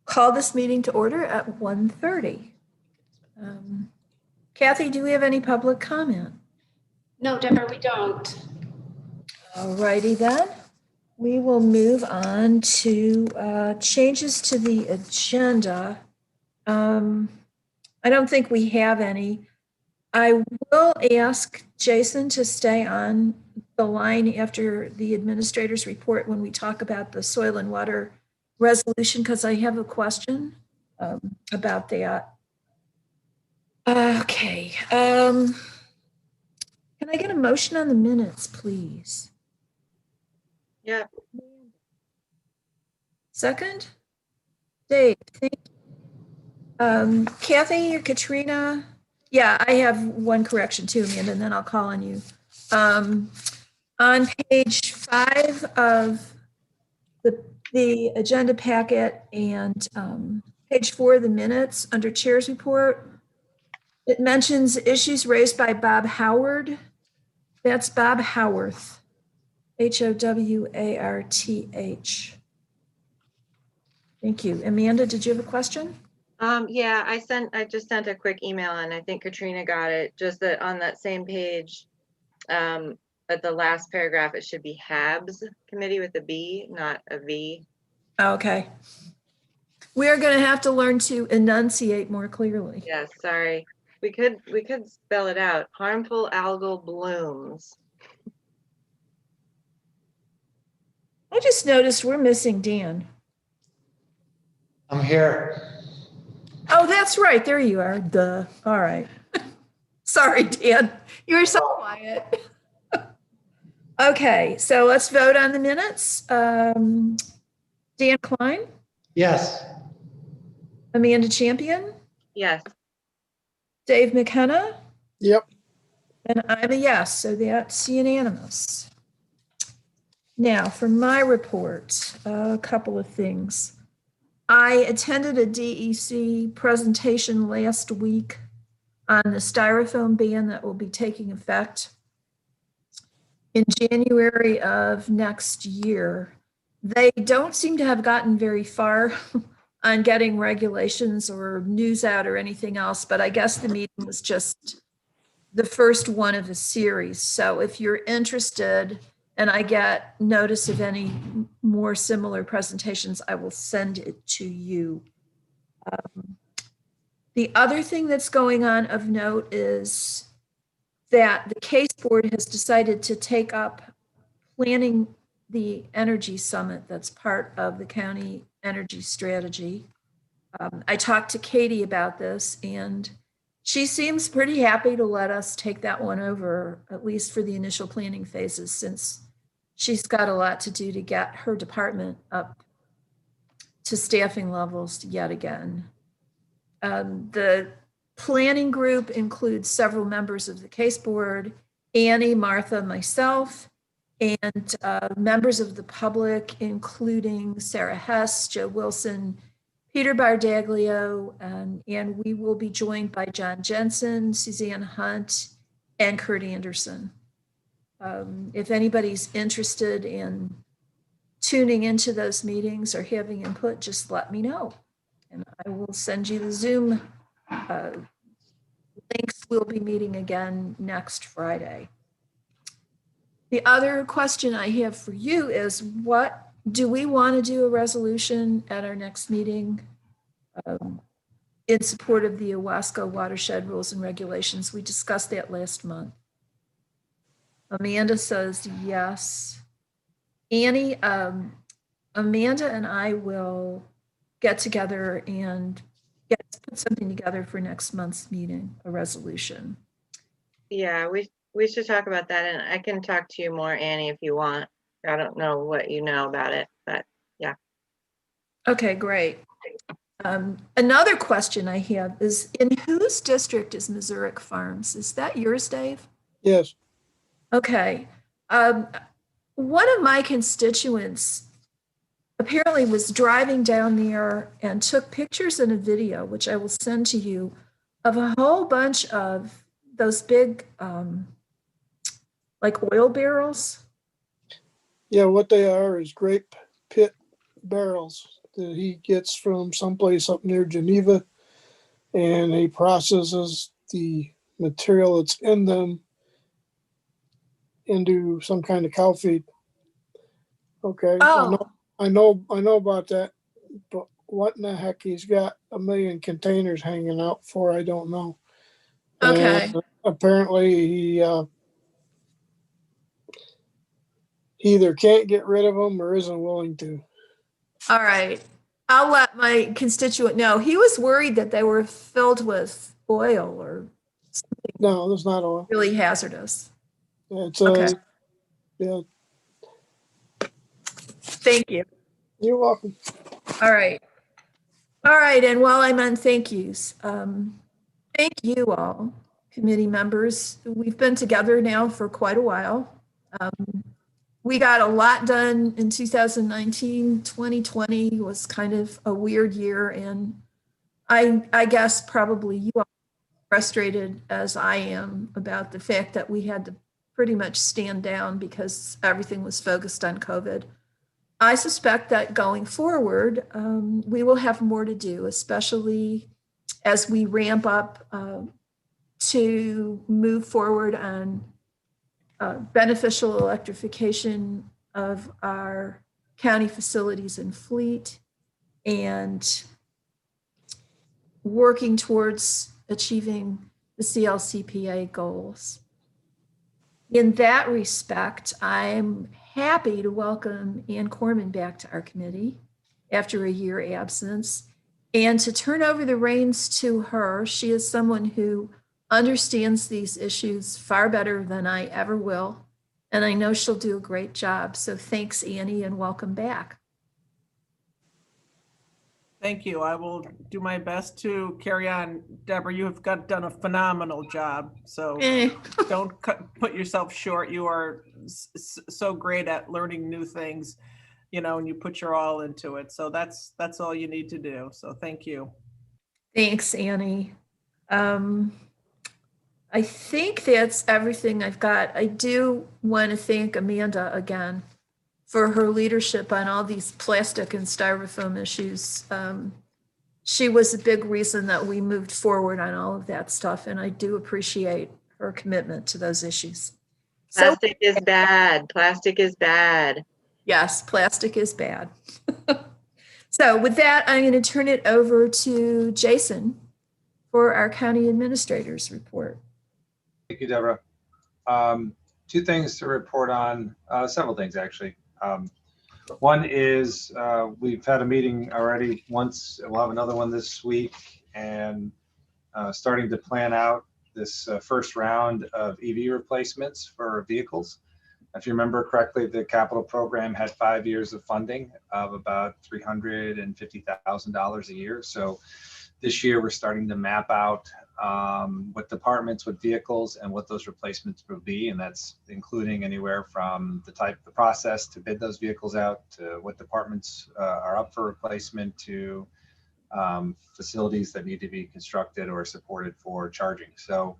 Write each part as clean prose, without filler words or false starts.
call this meeting to order at 1:30. Kathy, do we have any public comment? No, Deborah, we don't. All righty then. We will move on to changes to the agenda. I don't think we have any. I will ask Jason to stay on the line after the administrator's report when we talk about the soil and water resolution, because I have a question about that. Okay. Can I get a motion on the minutes, please? Yeah. Second? Dave, thank you. Kathy or Katrina? Yeah, I have one correction too, Amanda, and then I'll call on you. On page 5 of the agenda packet and page 4 of the minutes under Chair's report, it mentions issues raised by Bob Howard. That's Bob Howarth, Howarth. Thank you. Amanda, did you have a question? Yeah, I just sent a quick email and I think Katrina got it, just that on that same page, at the last paragraph, it should be HABS committee with a B, not a V. Okay. We are going to have to learn to enunciate more clearly. Yes, sorry. We could spell it out. Harmful algal blooms. I just noticed we're missing Dan. I'm here. Oh, that's right. There you are. Duh. All right. Sorry, Dan. You were so quiet. Okay, so let's vote on the minutes. Dan Klein, Yes. Amanda Champion, Yes. Dave McKenna, Yep. and I'm a yes, so that's unanimous. Now, for my report, a couple of things. I attended a DEC presentation last week on the styrofoam ban that will be taking effect in January of next year. They don't seem to have gotten very far on getting regulations or news out or anything else, but I guess the meeting was just the first one of a series. So if you're interested and I get notice of any more similar presentations, I will send it to you. The other thing that's going on of note is that the case board has decided to take up planning the energy summit that's part of the county energy strategy. I talked to Katie about this and she seems pretty happy to let us take that one over, at least for the initial planning phases, since she's got a lot to do to get her department up to staffing levels yet again. The planning group includes several members of the case board, Annie, Martha, myself, and members of the public, including Sarah Hess, Joe Wilson, Peter Bardaglio, and we will be joined by John Jensen, Suzanne Hunt, and Kurt Anderson. If anybody's interested in tuning into those meetings or having input, just let me know. And I will send you the Zoom links. We'll be meeting again next Friday. The other question I have for you is, what do we want to do a resolution at our next meeting in support of the Owasco watershed rules and regulations? We discussed that last month. Amanda says yes. Annie, Amanda and I will get together and put something together for next month's meeting, a resolution. Yeah, we should talk about that, and I can talk to you more, Annie, if you want. I don't know what you know about it, but yeah. Okay, great. Another question I have is, in whose district is Missouri Farms? Is that yours, Dave? Yes. Okay. One of my constituents apparently was driving down there and took pictures and a video, which I will send to you, of a whole bunch of those big, like oil barrels. Yeah, what they are is grape pit barrels. that he gets from someplace up near Geneva, and he processes the material that's in them into some kind of cow feed. Okay. Oh, I know about that, but what in the heck he's got a million containers hanging out for, I don't know. okay. And apparently he either can't get rid of them or isn't willing to. All right. I'll let my constituent know. He was worried that they were filled with oil or No, that's not oil. really hazardous. It's Okay. yeah, Thank you. you're welcome. All right. All right. And while I'm on thank yous, thank you all, committee members. We've been together now for quite a while. We got a lot done in 2019. 2020 was kind of a weird year. And I guess probably you all are frustrated as I am about the fact that we had to pretty much stand down because everything was focused on COVID. I suspect that going forward, we will have more to do, especially as we ramp up to move forward on beneficial electrification of our county facilities and fleet, and working towards achieving the CLCPA goals. In that respect, I'm happy to welcome Ann Corman back to our committee after a year absence and to turn over the reins to her. She is someone who understands these issues far better than I ever will, and I know she'll do a great job. So thanks, Annie, and welcome back. Thank you. I will do my best to carry on. Deborah, you have done a phenomenal job. So don't put yourself short. You are so great at learning new things, and you put your all into it. So that's all you need to do. So thank you. Thanks, Annie. I think that's everything I've got. I do want to thank Amanda again for her leadership on all these plastic and styrofoam issues. She was a big reason that we moved forward on all of that stuff, and I do appreciate her commitment to those issues. Plastic is bad. Plastic is bad. Yes, plastic is bad. So with that, I'm going to turn it over to Jason for our county administrator's report. Thank you, Deborah. Two things to report on, several things actually. One is we've had a meeting already once, we'll have another one this week, and starting to plan out this first round of EV replacements for vehicles. If you remember correctly, the capital program had 5 years of funding of about $350,000 a year. So this year we're starting to map out what departments, what vehicles, and what those replacements will be, and that's including anywhere from the process to bid those vehicles out, to what departments are up for replacement, to facilities that need to be constructed or supported for charging. So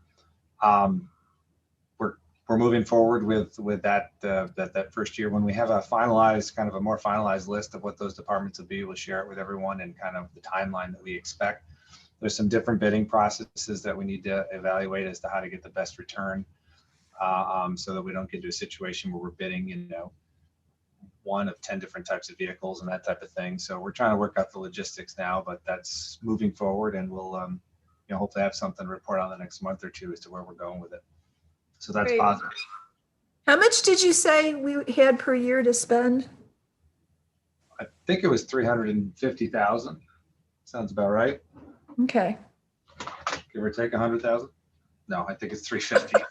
we're moving forward with that that first year. When we have a finalized, kind of a more finalized list of what those departments will be, we'll share it with everyone and kind of the timeline that we expect. There's some different bidding processes that we need to evaluate as to how to get the best return, so that we don't get to a situation where we're bidding, one of 10 different types of vehicles and that type of thing. So we're trying to work out the logistics now, but that's moving forward, and we'll hopefully have something to report on the next month or two as to where we're going with it. So that's Great. positive. How much did you say we had per year to spend? I think it was 350,000. Sounds about right. Okay. Give or take 100,000. No, I think it's 350.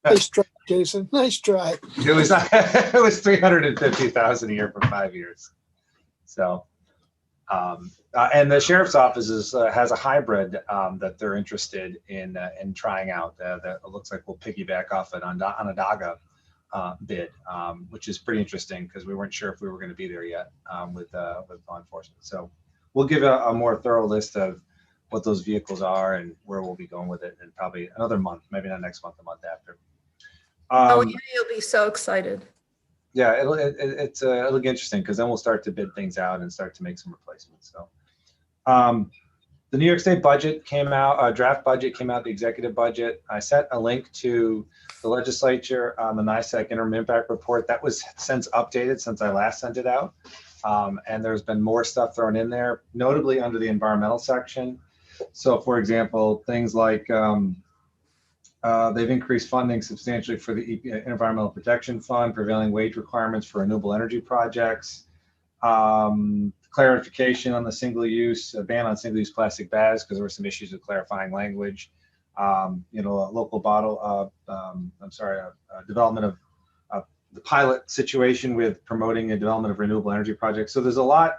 Nice try, Jason. Nice try. It was 350,000 a year for 5 years. So, and the sheriff's office has a hybrid that they're interested in trying out. That looks like we'll piggyback off it on a DAGA bid, which is pretty interesting because we weren't sure if we were going to be there yet with law enforcement. So we'll give a more thorough list of what those vehicles are and where we'll be going with it in probably another month, maybe not next month, the month after. Oh, yeah, you'll be so excited. Yeah, it'll get interesting because then we'll start to bid things out and start to make some replacements. So, the New York State budget came out, draft budget came out, the executive budget. I sent a link to the legislature on the NISAC interim impact report. That was since updated since I last sent it out. And there's been more stuff thrown in there, notably under the environmental section. So for example, things like they've increased funding substantially for the Environmental Protection Fund, prevailing wage requirements for renewable energy projects, clarification on the single-use, ban on single-use plastic bags, because there were some issues with clarifying language, a local development of the pilot situation with promoting a development of renewable energy projects. So there's a lot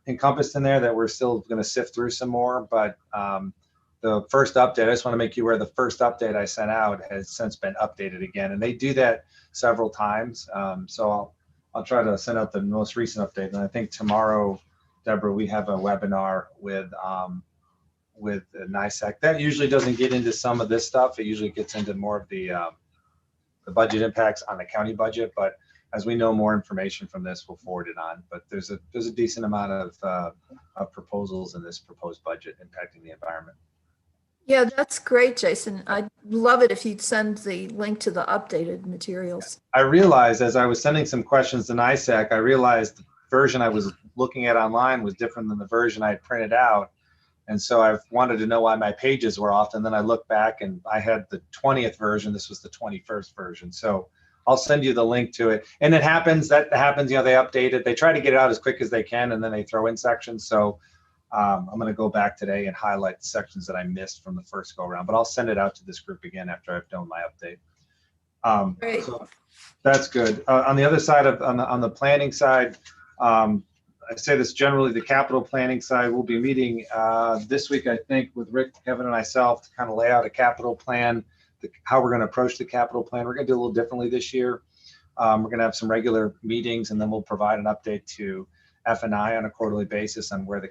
encompassed in there that we're still going to sift through some more, but the first update, I just want to make you aware, the first update I sent out has since been updated again, and they do that several times. So I'll try to send out the most recent update. And I think tomorrow, Deborah, we have a webinar with NISAC. That usually doesn't get into some of this stuff. It usually gets into more of the budget impacts on the county budget. But as we know more information from this, we'll forward it on. But there's a decent amount of proposals in this proposed budget impacting the environment. Yeah, that's great, Jason. I'd love it if you'd send the link to the updated materials. I realized as I was sending some questions to NISAC, I realized the version I was looking at online was different than the version I had printed out. And so I wanted to know why my pages were off. And then I looked back and I had the 20th version. This was the 21st version. So I'll send you the link to it. And that happens, they update it. They try to get it out as quick as they can, and then they throw in sections. So I'm going to go back today and highlight sections that I missed from the first go around, but I'll send it out to this group again after I've done my update. Great. So that's good. On the other side on the planning side, I say this generally, the capital planning side, we'll be meeting this week, I think, with Rick, Kevin, and myself to kind of lay out a capital plan, how we're going to approach the capital plan. We're going to do a little differently this year. We're going to have some regular meetings, and then we'll provide an update to F&I on a quarterly basis on where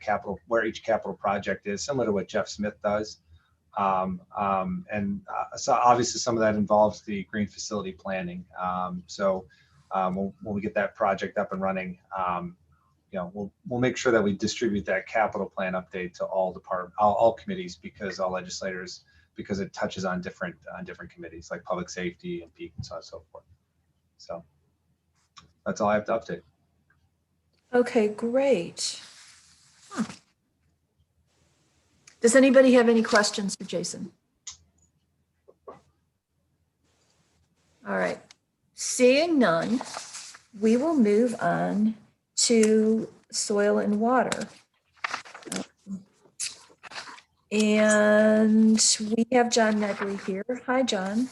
each capital project is, similar to what Jeff Smith does. So obviously some of that involves the green facility planning. When we get that project up and running, we'll make sure that we distribute that capital plan update to all committees, because all legislators, because it touches on different committees like public safety and peak and so on and so forth. So that's all I have to update. Okay, great. Does anybody have any questions for Jason? All right, seeing none, we will move on to soil and water. And we have John Negley here. Hi, John.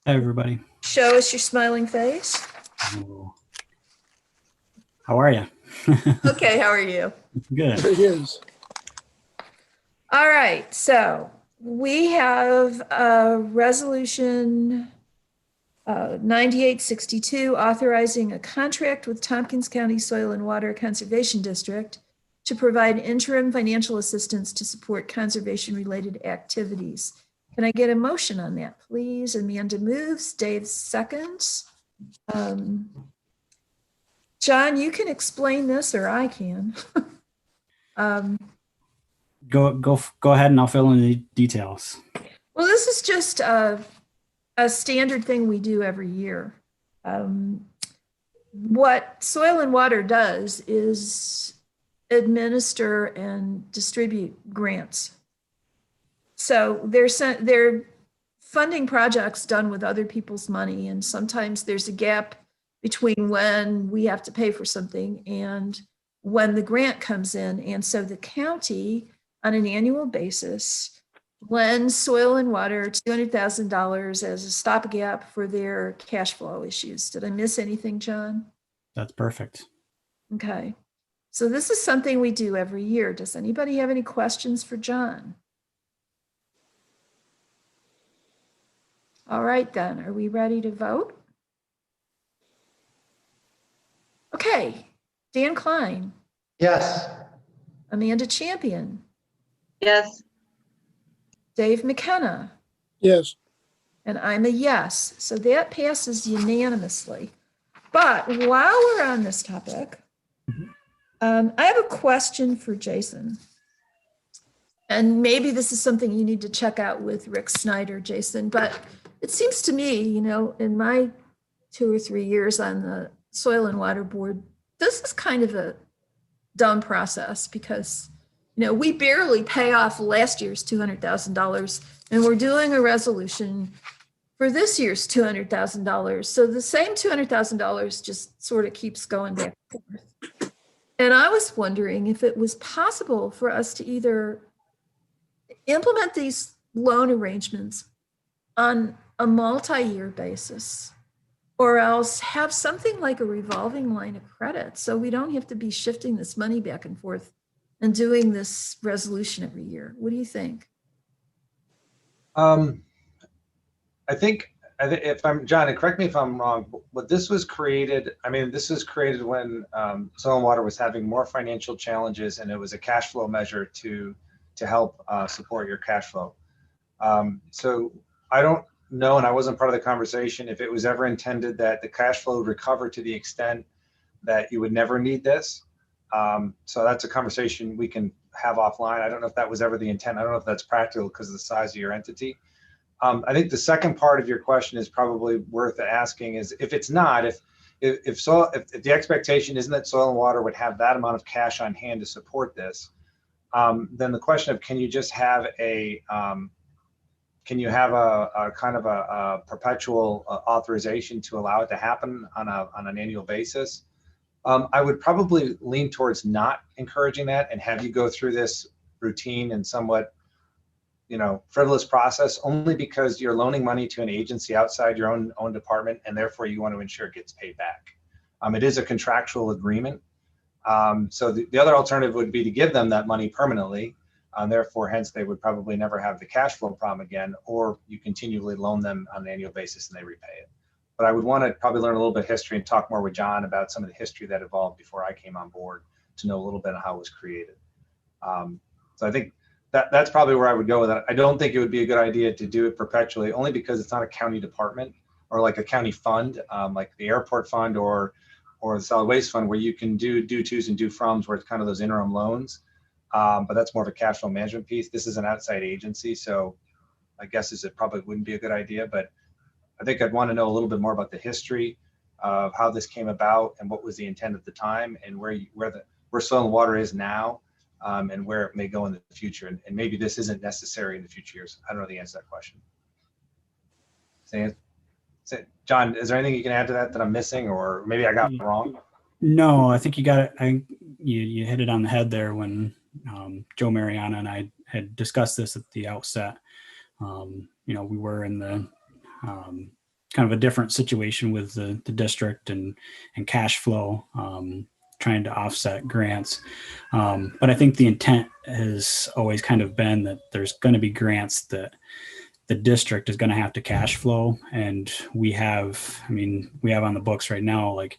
Hi, everybody. Show us your smiling face. Oh. How are you? Okay, how are you? Good. There it is. All right, so we have a resolution 9862 authorizing a contract with Tompkins County Soil and Water Conservation District to provide interim financial assistance to support conservation-related activities. Can I get a motion on that, please? Amanda moves, Dave seconds. John, you can explain this, or I can. Go ahead, and I'll fill in the details. Well, this is just a standard thing we do every year. What Soil and Water does is administer and distribute grants. So they're funding projects done with other people's money, and sometimes there's a gap between when we have to pay for something and when the grant comes in. And so the county, on an annual basis, lends Soil and Water $200,000 as a stopgap for their cash flow issues. Did I miss anything, John? That's perfect. Okay. So this is something we do every year. Does anybody have any questions for John? All right, then. Are we ready to vote? Okay. Dan Klein, Yes. Amanda Champion, Yes. Dave McKenna, Yes. and I'm a yes. So that passes unanimously. But while we're on this topic, I have a question for Jason. And maybe this is something you need to check out with Rick Snyder, Jason, but it seems to me, you know, in my 2 or 3 years on the Soil and Water Board, this is kind of a dumb process because, you know, we barely pay off last year's $200,000 and we're doing a resolution for this year's $200,000. So the same $200,000 just sort of keeps going back and forth. And I was wondering if it was possible for us to either implement these loan arrangements on a multi-year basis, or else have something like a revolving line of credit so we don't have to be shifting this money back and forth and doing this resolution every year. What do you think? I think if I'm John, and correct me if I'm wrong, but this was created. I mean, this was created when Soil and Water was having more financial challenges, and it was a cash flow measure to help support your cash flow. So I don't know, and I wasn't part of the conversation, if it was ever intended that the cash flow would recover to the extent that you would never need this. So that's a conversation we can have offline. I don't know if that was ever the intent. I don't know if that's practical because of the size of your entity. I think the second part of your question is probably worth asking is if it's not, if the expectation isn't that Soil and Water would have that amount of cash on hand to support this, then the question of can you just have a kind of a perpetual authorization to allow it to happen on an annual basis? I would probably lean towards not encouraging that and have you go through this routine and somewhat, you know, frivolous process only because you're loaning money to an agency outside your own department, and therefore you want to ensure it gets paid back. It is a contractual agreement. So the other alternative would be to give them that money permanently. Therefore, hence, they would probably never have the cash flow problem again, or you continually loan them on an annual basis and they repay it. But I would want to probably learn a little bit of history and talk more with John about some of the history that evolved before I came on board to know a little bit of how it was created. So I think that's probably where I would go with it. I don't think it would be a good idea to do it perpetually, only because it's not a county department or like a county fund, like the airport fund or the solid waste fund, where you can do tos and do froms, where it's kind of those interim loans. But that's more of a cash flow management piece. This is an outside agency, so I guess it probably wouldn't be a good idea. But I think I'd want to know a little bit more about the history of how this came about and what was the intent at the time, and where Soil and Water is now, and where it may go in the future. And maybe this isn't necessary in the future years. I don't know the answer to that question. John, is there anything you can add to that I'm missing, or maybe I got it wrong? No, I think you got it. You hit it on the head there when Joe Mariana and I had discussed this at the outset. You know, we were in the kind of a different situation with the district and cash flow, trying to offset grants. But I think the intent has always kind of been that there's going to be grants that the district is going to have to cash flow. And we have on the books right now, like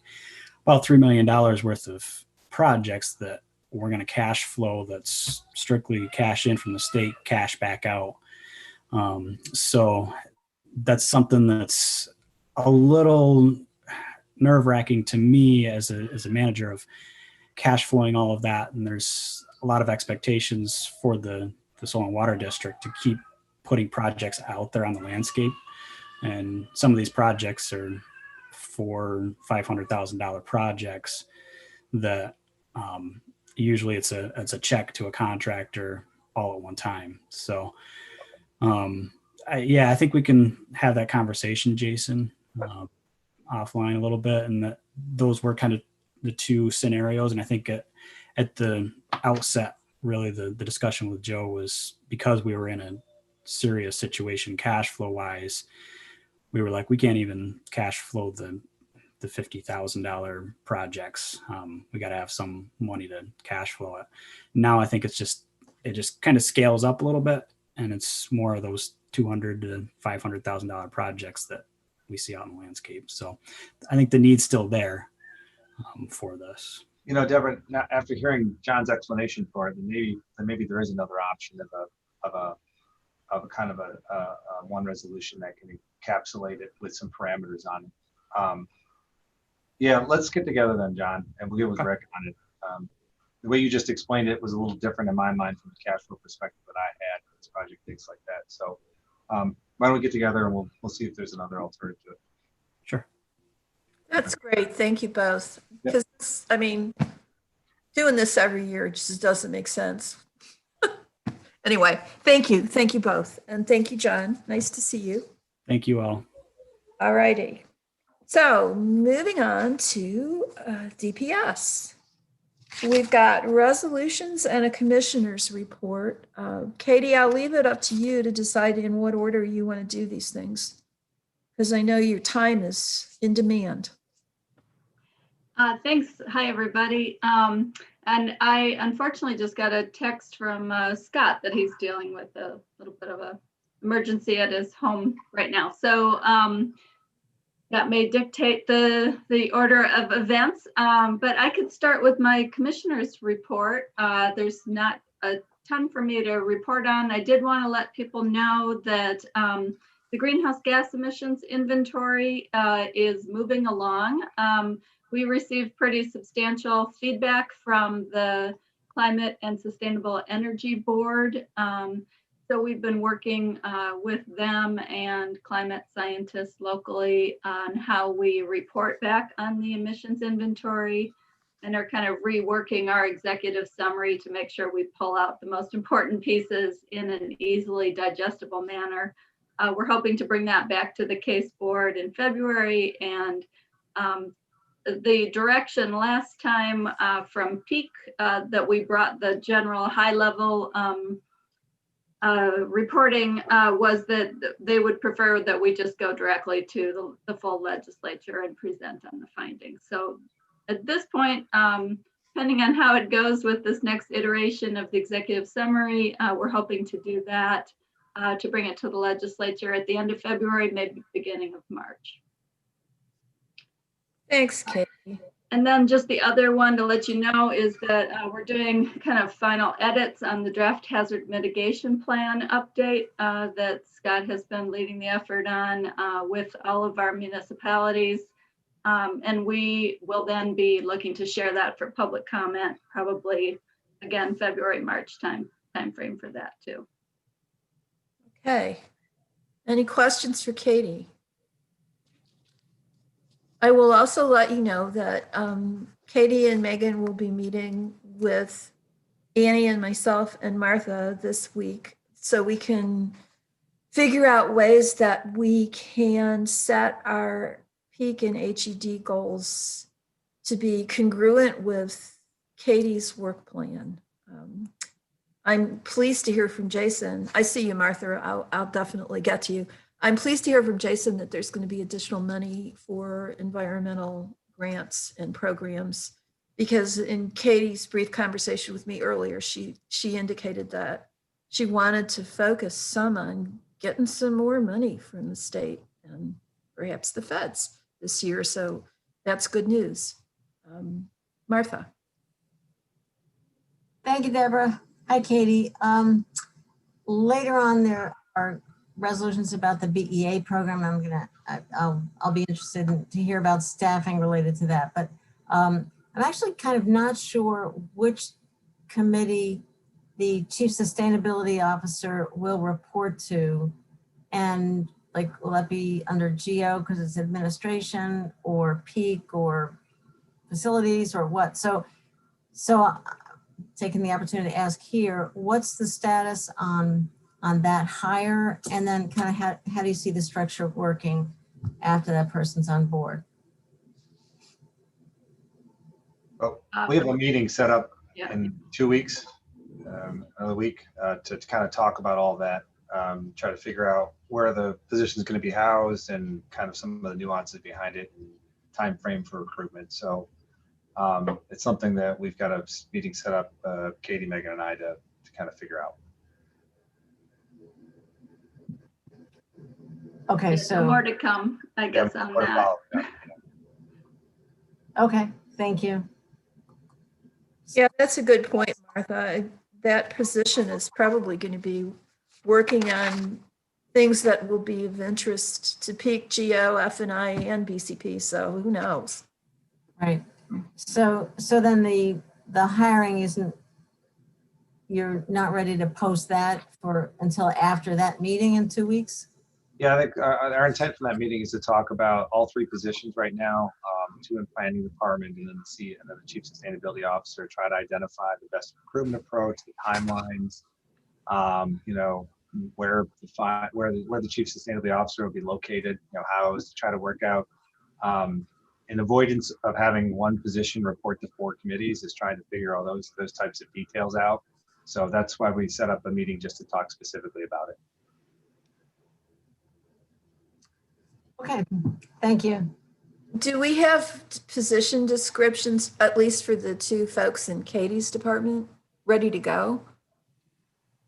about $3 million worth of projects that we're going to cash flow. That's strictly cash in from the state, cash back out. So that's something that's a little nerve-wracking to me as a manager of cash flowing all of that. And there's a lot of expectations for the Soil and Water District to keep putting projects out there on the landscape. And some of these projects are $400,000-$500,000 projects that usually it's a check to a contractor all at one time. So I think we can have that conversation, Jason, offline a little bit. And that those were kind of the two scenarios. And I think at the outset, really the discussion with Joe was because we were in a serious situation cash flow wise, we were like, we can't even cash flow the $50,000 projects. We got to have some money to cash flow it. Now I think it just kind of scales up a little bit, and it's more of those $200,000 to $500,000 projects that we see out in the landscape. So I think the need's still there for this. You know, Deborah, after hearing John's explanation for it, then maybe there is another option of a kind of a one resolution that can encapsulate it with some parameters on it. Yeah, let's get together then, John, and we'll get with Rick on it. The way you just explained it was a little different in my mind from the cash flow perspective that I had for this project, things like that. So why don't we get together and we'll see if there's another alternative to it. Sure. That's great. Thank you both. Yep. Because, I mean, doing this every year just doesn't make sense. Anyway, thank you. Thank you both. And thank you, John. Nice to see you. Thank you all. All righty. So moving on to DPS. We've got resolutions and a commissioner's report. Katie, I'll leave it up to you to decide in what order you want to do these things, because I know your time is in demand. Thanks. Hi, everybody. And I unfortunately just got a text from Scott that he's dealing with a little bit of a emergency at his home right now. So that may dictate the order of events, but I could start with my commissioner's report. There's not a ton for me to report on. I did want to let people know that the greenhouse gas emissions inventory is moving along. We received pretty substantial feedback from the Climate and Sustainable Energy Board. So we've been working with them and climate scientists locally on how we report back on the emissions inventory, and are kind of reworking our executive summary to make sure we pull out the most important pieces in an easily digestible manner. We're hoping to bring that back to the case board in February, and the direction last time from Peak that we brought the general high level reporting was that they would prefer that we just go directly to the full legislature and present on the findings. So at this point, depending on how it goes with this next iteration of the executive summary, we're hoping to do that to bring it to the legislature at the end of February, maybe beginning of March. Thanks, Katie. And then just the other one to let you know is that we're doing kind of final edits on the draft hazard mitigation plan update that Scott has been leading the effort on with all of our municipalities. And we will then be looking to share that for public comment, probably again, February, March time frame for that too. Okay. Any questions for Katie? I will also let you know that Katie and Megan will be meeting with Annie and myself and Martha this week, so we can figure out ways that we can set our peak and HED goals to be congruent with Katie's work plan. I'm pleased to hear from Jason. I see you, Martha. I'll definitely get to you. I'm pleased to hear from Jason that there's going to be additional money for environmental grants and programs, because in Katie's brief conversation with me earlier, she indicated that she wanted to focus some on getting some more money from the state and perhaps the feds this year. So that's good news. Martha. Thank you, Deborah. Hi, Katie. Later on, there are resolutions about the BEA program. I'll be interested to hear about staffing related to that. But I'm actually kind of not sure which committee the Chief Sustainability Officer will report to, and like, will that be under GO because it's administration, or peak, or facilities, or what? So taking the opportunity to ask here, what's the status on that hire, and then kind of how do you see the structure working after that person's on board? Oh, we have a meeting set up Yeah. in 2 weeks, another week, to kind of talk about all that, try to figure out where the position is going to be housed and kind of some of the nuances behind it and time frame for recruitment. So it's something that we've got a meeting set up, Katie, Megan, and I to kind of figure out. Okay, So so, more to come, I guess, on What that. about- yeah. okay, thank you. Yeah, that's a good point, Martha. That position is probably going to be working on things that will be of interest to Peak, GO, F&I, and BCP. So who knows? Right. So then the hiring isn't, you're not ready to post that until after that meeting in 2 weeks? Yeah, I think our intent for that meeting is to talk about all three positions right now, two in planning department and then the chief sustainability officer, try to identify the best recruitment approach, the timelines, you know, where the chief sustainability officer will be located, you know, how is to try to work out in avoidance of having one position report to 4 committees is trying to figure all those types of details out. So that's why we set up a meeting just to talk specifically about it. Okay, thank you. Do we have position descriptions, at least for the 2 folks in Katie's department, ready to go?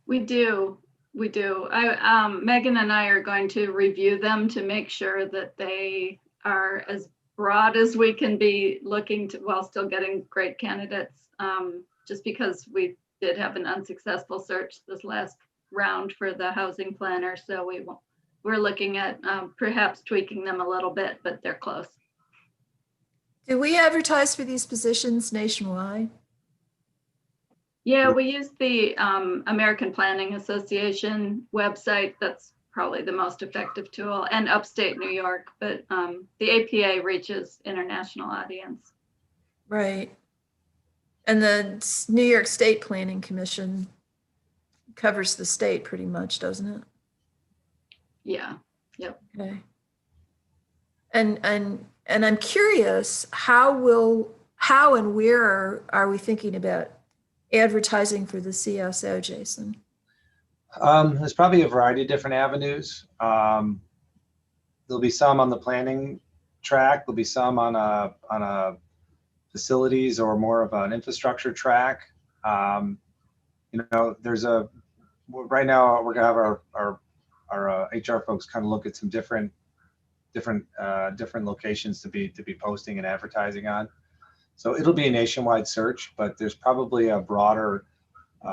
We do. Megan and I are going to review them to make sure that they are as broad as we can be looking to, while still getting great candidates. Just because we did have an unsuccessful search this last round for the housing planner, so we're looking at perhaps tweaking them a little bit, but they're close. Do we advertise for these positions nationwide? Yeah, we use the American Planning Association website. That's probably the most effective tool, and upstate New York, but the APA reaches international audience. Right. And the New York State Planning Commission covers the state pretty much, doesn't it? Yeah, yep. Okay. And I'm curious, how and where are we thinking about advertising for the CSO, Jason? There's probably a variety of different avenues. There'll be some on the planning track. There'll be some on a facilities or more of an infrastructure track. You know, right now we're gonna have our HR folks kind of look at some different locations to be posting and advertising on. So it'll be a nationwide search, but there's probably a broader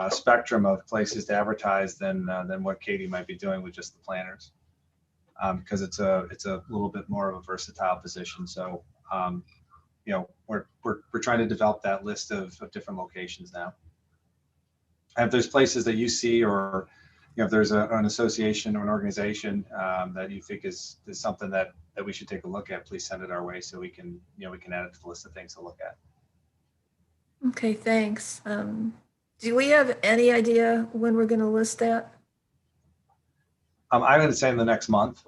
spectrum of places to advertise than what Katie might be doing with just the planners, because it's a little bit more of a versatile position. So you know, we're trying to develop that list of different locations now. And if there's places that you see, or you know, if there's an association or an organization that you think is something that we should take a look at, please send it our way so we can add it to the list of things to look at. Okay, thanks. Do we have any idea when we're going to list that? I'm going to say in the next month,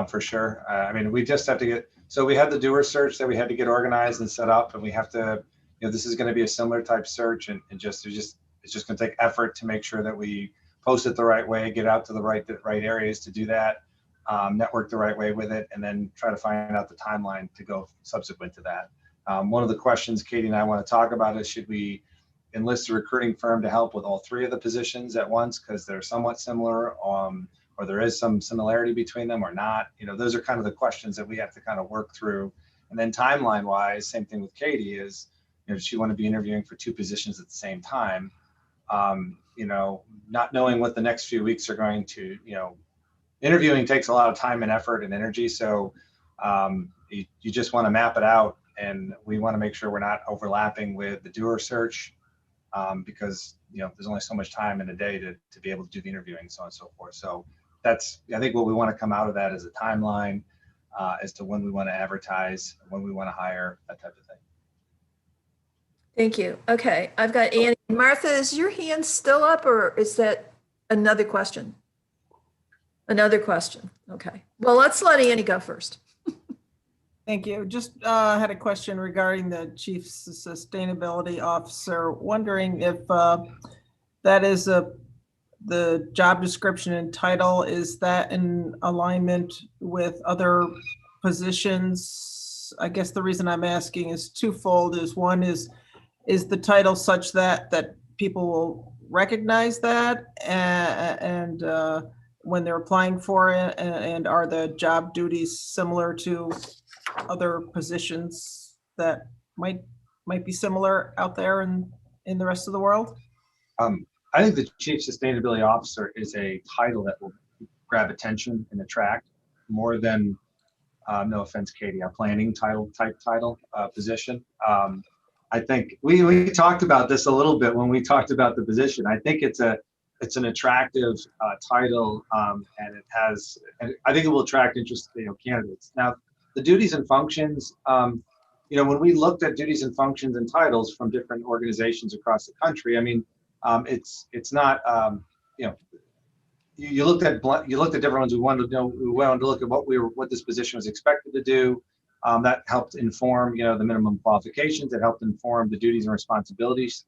for sure. I mean, we just have to get, so we had the doer search that we had to get organized and set up, and we have to, you know, this is going to be a similar type search, and it's just going to take effort to make sure that we post it the right way, get out to the right areas to do that, network the right way with it, and then try to find out the timeline to go subsequent to that. One of the questions Katie and I want to talk about is, should we enlist a recruiting firm to help with all 3 of the positions at once, because they're somewhat similar, or there is some similarity between them or not? You know, those are kind of the questions that we have to kind of work through. And then timeline wise, same thing with Katie is, you know, does she want to be interviewing for 2 positions at the same time? You know, not knowing what the next few weeks are going to, you know, interviewing takes a lot of time and effort and energy. So you just want to map it out, and we want to make sure we're not overlapping with the doer search, because, you know, there's only so much time in a day to be able to do the interviewing, so on and so forth. So that's, I think, what we want to come out of that is a timeline as to when we want to advertise, when we want to hire, that type of thing. Thank you. Okay, I've got Annie. Martha, is your hand still up, or is that another question? Another question. Okay. Well, let's let Annie go first. Thank you. Just had a question regarding the Chief Sustainability Officer. Wondering if that is the job description and title, is that in alignment with other positions? I guess the reason I'm asking is twofold. One is the title such that people will recognize that and when they're applying for it, and are the job duties similar to other positions that might be similar out there in the rest of the world? I think the Chief Sustainability Officer is a title that will grab attention and attract more than no offense, Katie, a planning title position. I think we talked about this a little bit when we talked about the position. I think it's an attractive title, and I think it will attract interested candidates. Now, the duties and functions, when we looked at duties and functions and titles from different organizations across the country, I mean, it's not, you looked at different ones. We wanted to look at what this position was expected to do. That helped inform, the minimum qualifications. It helped inform the duties and responsibilities,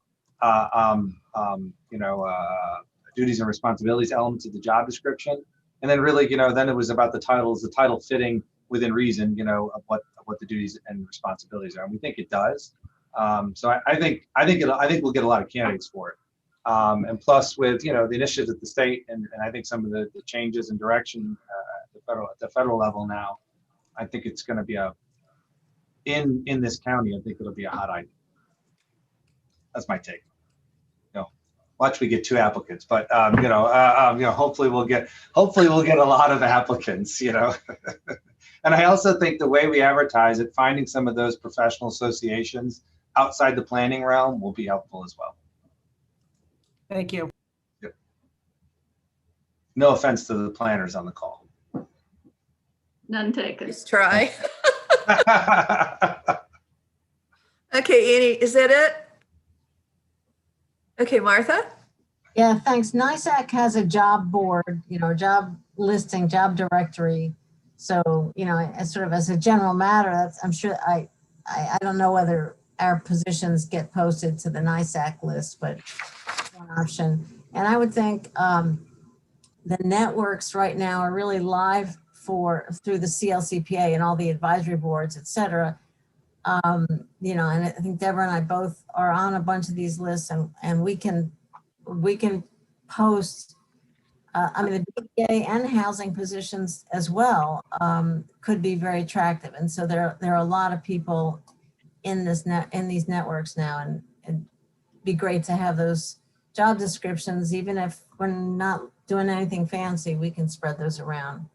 duties and responsibilities elements of the job description. And then really, then it was about the title fitting within reason, of what the duties and responsibilities are. And we think it does. So I think we'll get a lot of candidates for it. And plus with, the initiatives at the state and I think some of the changes in direction at the federal level now, I think it's going to be in this county, I think it'll be a hot item. That's my take. Watch we get 2 applicants, but hopefully we'll get a lot of applicants, And I also think the way we advertise it, finding some of those professional associations outside the planning realm will be helpful as well. Thank you. Yep. No offense to the planners on the call. None taken. Let's try. Okay, Annie, is that it? Okay, Martha? Yeah, thanks. NISAC has a job board, job listing, job directory. So, as sort of as a general matter, I'm sure I don't know whether our positions get posted to the NISAC list, but it's one option. And I would think the networks right now are really live through the CLCPA and all the advisory boards, et cetera. And I think Deborah and I both are on a bunch of these lists, and we can post. The BPA and housing positions as well could be very attractive, and so there are a lot of people in these networks now, and it'd be great to have those job descriptions. Even if we're not doing anything fancy, we can spread those around.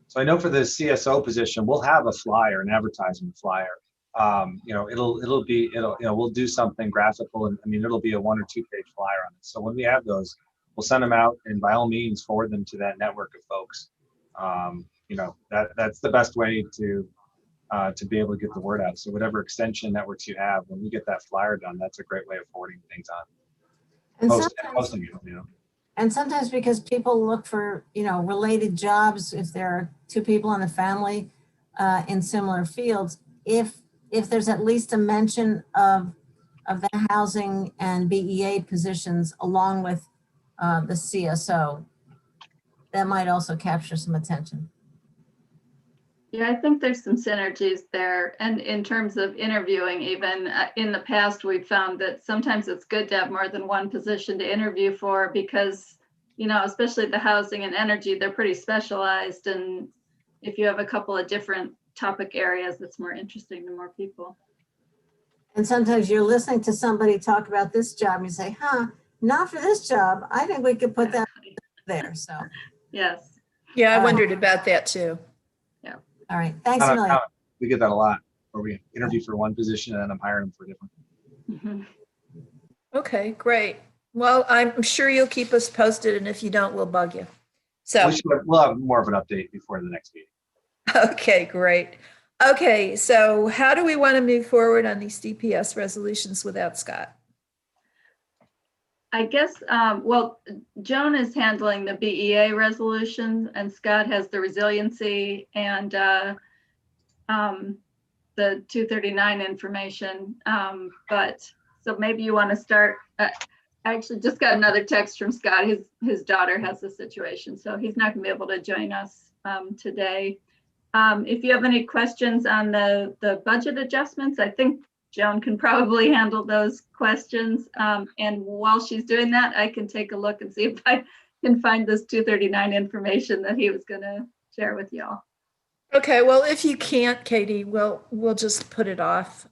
So I know for the CSO position, we'll have a flyer, an advertisement flyer. We'll do something graphical, and it'll be a 1 or 2 page flyer on it. So when we have those, we'll send them out, and by all means forward them to that network of folks. That's the best way to be able to get the word out. So whatever extension networks you have, when we get that flyer done, that's a great way of forwarding things on. Posting it, And sometimes because people look for, related jobs, if there are 2 people in a family in similar fields, if there's at least a mention of the housing and BEA positions along with the CSO, that might also capture some attention. Yeah, I think there's some synergies there. And in terms of interviewing, even in the past, we've found that sometimes it's good to have more than one position to interview for because, especially the housing and energy, they're pretty specialized. And if you have a couple of different topic areas, that's more interesting to more people. And sometimes you're listening to somebody talk about this job and you say, not for this job. I think we could put that there. So, yes. Yeah, I wondered about that too. Yeah. All right. Thanks a million. We get that a lot, where we interview for one position and then I'm hiring them for a different. Mm-hmm. Okay, great. Well, I'm sure you'll keep us posted, and if you don't, we'll bug you. So we'll have more of an update before the next meeting. Okay, great. Okay, so how do we want to move forward on these DPS resolutions without Scott? I guess, Joan is handling the BEA resolutions and Scott has the resiliency and the 239 information. So maybe you want to start. I actually just got another text from Scott. His daughter has the situation, so he's not going to be able to join us today. If you have any questions on the budget adjustments, I think Joan can probably handle those questions. And while she's doing that, I can take a look and see if I can find this 239 information that he was going to share with y'all. Okay, well, if you can't, Katie, we'll just put it off.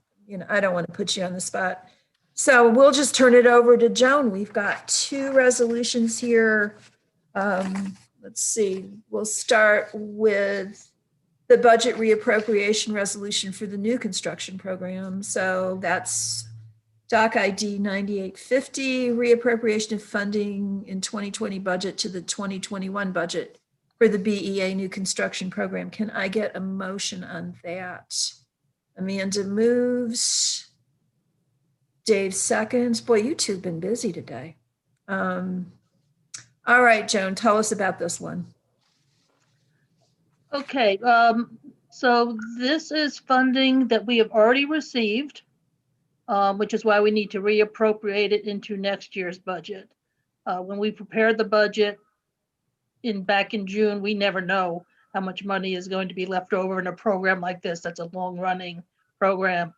I don't want to put you on the spot. So we'll just turn it over to Joan. We've got 2 resolutions here. Let's see, we'll start with the budget reappropriation resolution for the new construction program. So that's Doc ID 9850, reappropriation of funding in 2020 budget to the 2021 budget for the BEA new construction program. Can I get a motion on that? Amanda moves. Dave seconds. Boy, you two have been busy today. All right, Joan, tell us about this one. Okay, so this is funding that we have already received, which is why we need to reappropriate it into next year's budget. When we prepared the budget back in June, we never know how much money is going to be left over in a program like this. That's a long-running program.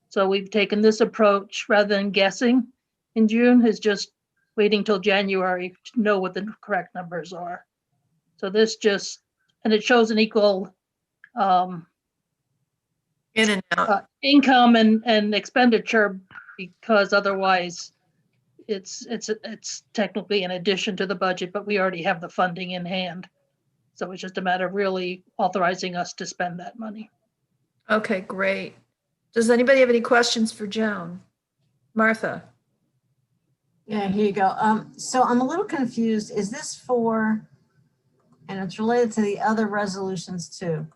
So we've taken this approach rather than guessing in June, is just waiting till January to know what the correct numbers are. So this just, and it shows an equal In and out. income and expenditure, because otherwise it's technically in addition to the budget, but we already have the funding in hand. So it's just a matter of really authorizing us to spend that money. Okay, great. Does anybody have any questions for Joan? Martha? Yeah, here you go. So I'm a little confused. Is this for, and it's related to the other resolutions too.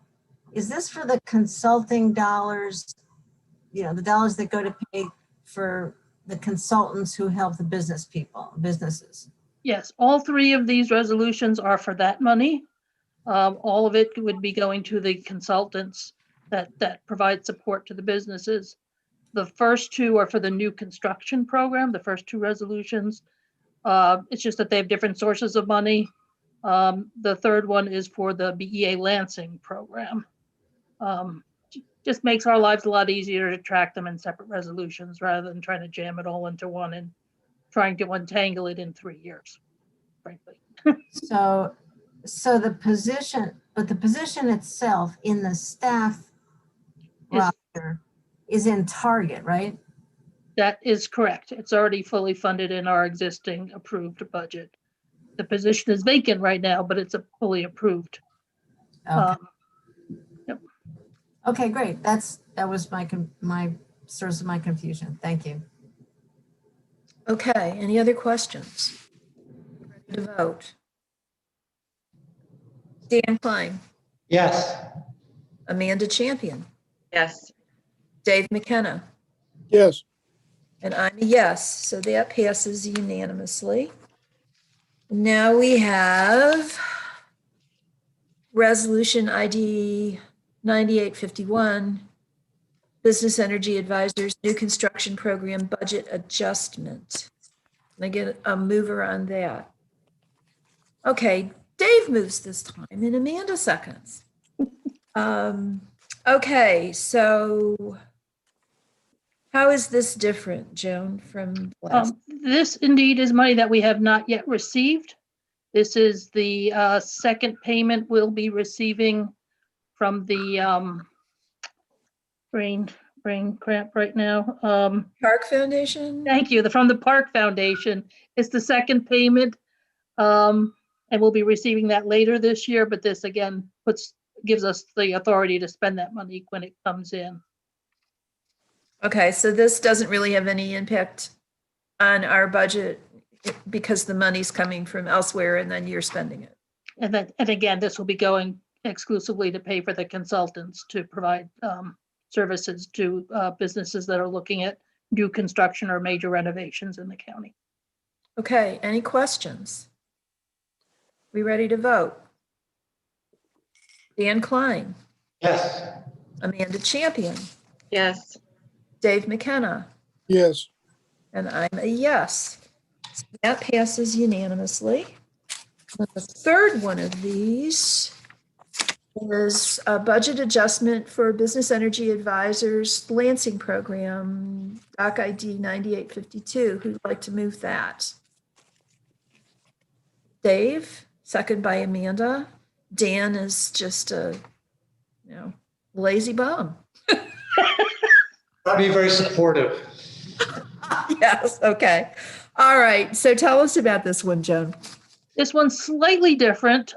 Is this for the consulting dollars, the dollars that go to pay for the consultants who help the businesses? Yes, all three of these resolutions are for that money. All of it would be going to the consultants that provide support to the businesses. The first two are for the new construction program, the first two resolutions. It's just that they have different sources of money. The third one is for the BEA Lansing program. Just makes our lives a lot easier to track them in separate resolutions rather than trying to jam it all into one and trying to untangle it in 3 years, frankly. So the position itself in the staff roster is in target, right? That is correct. It's already fully funded in our existing approved budget. The position is vacant right now, but it's fully approved. Okay. Yep. Okay, great. That was my source of my confusion. Thank you. Okay, any other questions? Ready to vote? Dan Klein, Yes. Amanda Champion, Yes. Dave McKenna, Yes. and I'm a yes, so that passes unanimously. Now we have Resolution ID 9851, Business Energy Advisors New Construction Program Budget Adjustment. Can I get a mover on that? Okay, Dave moves this time and Amanda seconds. Okay, so how is this different, Joan, from last? This indeed is money that we have not yet received. This is the second payment we'll be receiving from the brain cramp right now. Park Foundation? Thank you. From the Park Foundation. It's the second payment. And we'll be receiving that later this year, but this again gives us the authority to spend that money when it comes in. Okay, so this doesn't really have any impact on our budget because the money's coming from elsewhere and then you're spending it. And again, this will be going exclusively to pay for the consultants to provide services to businesses that are looking at new construction or major renovations in the county. Okay, any questions? We ready to vote? Dan Klein, Yes. Amanda Champion, Yes. Dave McKenna, Yes. and I'm a yes. So that passes unanimously. And the third one of these is a budget adjustment for Business Energy Advisors Lansing Program, Doc ID 9852. Who'd like to move that? Dave, second by Amanda. Dan is just a, lazy bum. I'll be very supportive. Yes, okay. All right, so tell us about this one, Joan. This one's slightly different.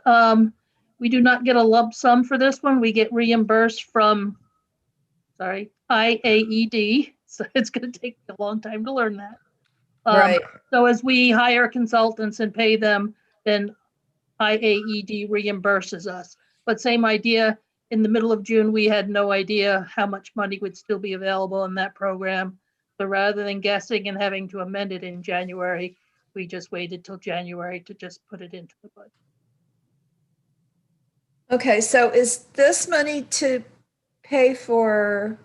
We do not get a lump sum for this one. We get reimbursed from, IAED. So it's going to take a long time to learn that. Right. So as we hire consultants and pay them, then IAED reimburses us. But same idea, in the middle of June, we had no idea how much money would still be available in that program. So rather than guessing and having to amend it in January, we just waited till January to just put it into the budget. Okay, so is this money to pay for,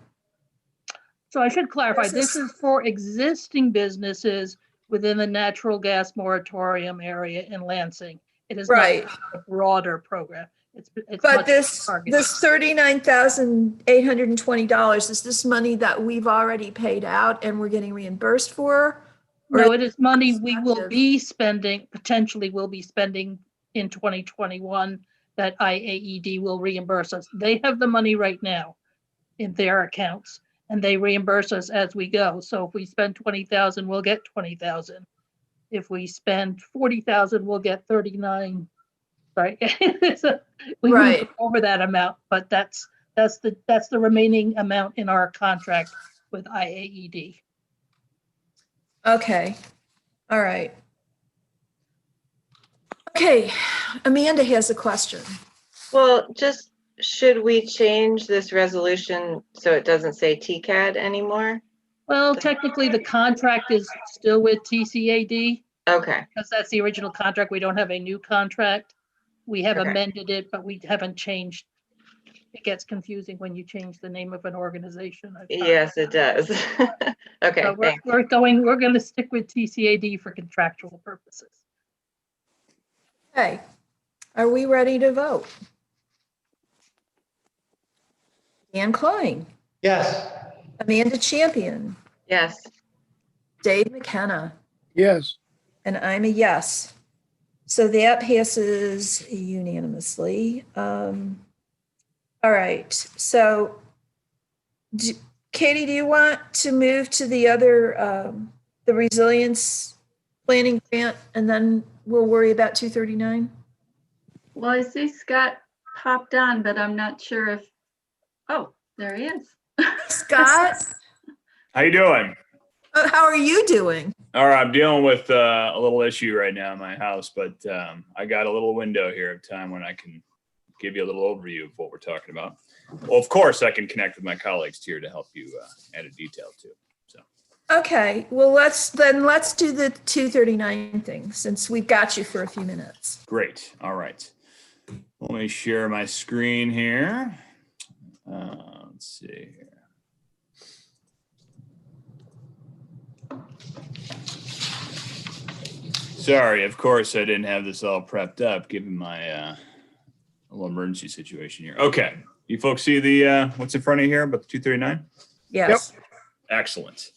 So I should clarify, this is for existing businesses within the natural gas moratorium area in Lansing. It is not right, a broader program. It's but much this targeted. $39,820, is this money that we've already paid out and we're getting reimbursed for? Or No, it is money we will perspective? be spending, potentially will be spending in 2021 that IAED will reimburse us. They have the money right now in their accounts and they reimburse us as we go. So if we spend 20,000, we'll get 20,000. If we spend 40,000, we'll get 39. Right. So we Right. moved over that amount, but that's the remaining amount in our contract with IAED. Okay, all right. Okay, Amanda has a question. Well, just should we change this resolution so it doesn't say TCAD anymore? Well, technically, the contract is still with TCAD Okay, because that's the original contract. We don't have a new contract. We have Okay. amended it, but we haven't changed. It gets confusing when you change the name of an organization. I've found yes, that. it does. Okay, So thanks. we're going to stick with TCAD for contractual purposes. Okay, are we ready to vote? Dan Klein, Yes. Amanda Champion, Yes, Dave McKenna, Yes. and I'm a yes. So that passes unanimously. All right, so Katie, do you want to move to the other, the resilience planning grant, and then we'll worry about 239? Well, I see Scott popped on, but I'm not sure if, oh, there he is. Scott, How you doing? how are you doing? All right, I'm dealing with a little issue right now in my house, but I got a little window here of time when I can give you a little overview of what we're talking about. Well, of course, I can connect with my colleagues here to help you add a detail too. So, Okay, well, let's do the 239 thing since we've got you for a few minutes. great. All right. Let me share my screen here. Let's see here. Sorry, of course, I didn't have this all prepped up given my little emergency situation here. Okay. You folks see the what's in front of you here about the 239? Yes. Excellent.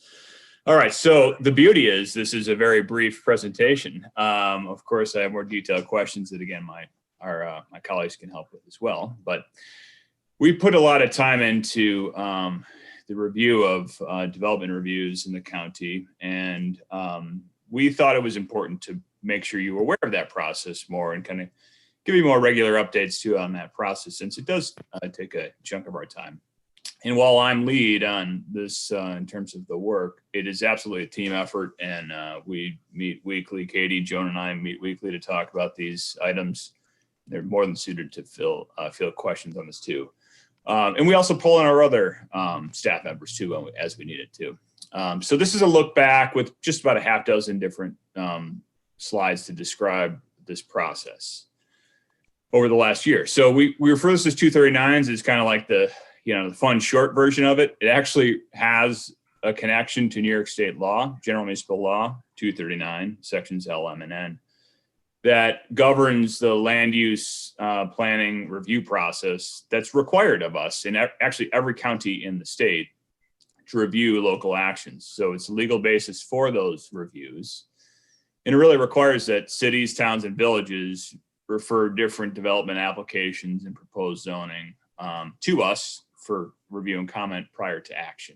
All right. So the beauty is this is a very brief presentation. Of course, I have more detailed questions that, again, my colleagues can help with as well. But we put a lot of time into the review of development reviews in the county. And we thought it was important to make sure you were aware of that process more and kind of give you more regular updates too on that process, since it does take a chunk of our time. And while I'm lead on this in terms of the work, it is absolutely a team effort. And we meet weekly. Katie, Joan, and I meet weekly to talk about these items. They're more than suited to field questions on this too. And we also pull in our other staff members too, as we need it too. So this is a look back with just about a half dozen different slides to describe this process over the last year. So we refer to this as 239s. It's kind of like the fun short version of it. It actually has a connection to New York State law, General Municipal Law 239, sections L, M, and N, that governs the land use planning review process that's required of us in actually every county in the state to review local actions. So it's a legal basis for those reviews. And it really requires that cities, towns, and villages refer different development applications and proposed zoning to us for review and comment prior to action.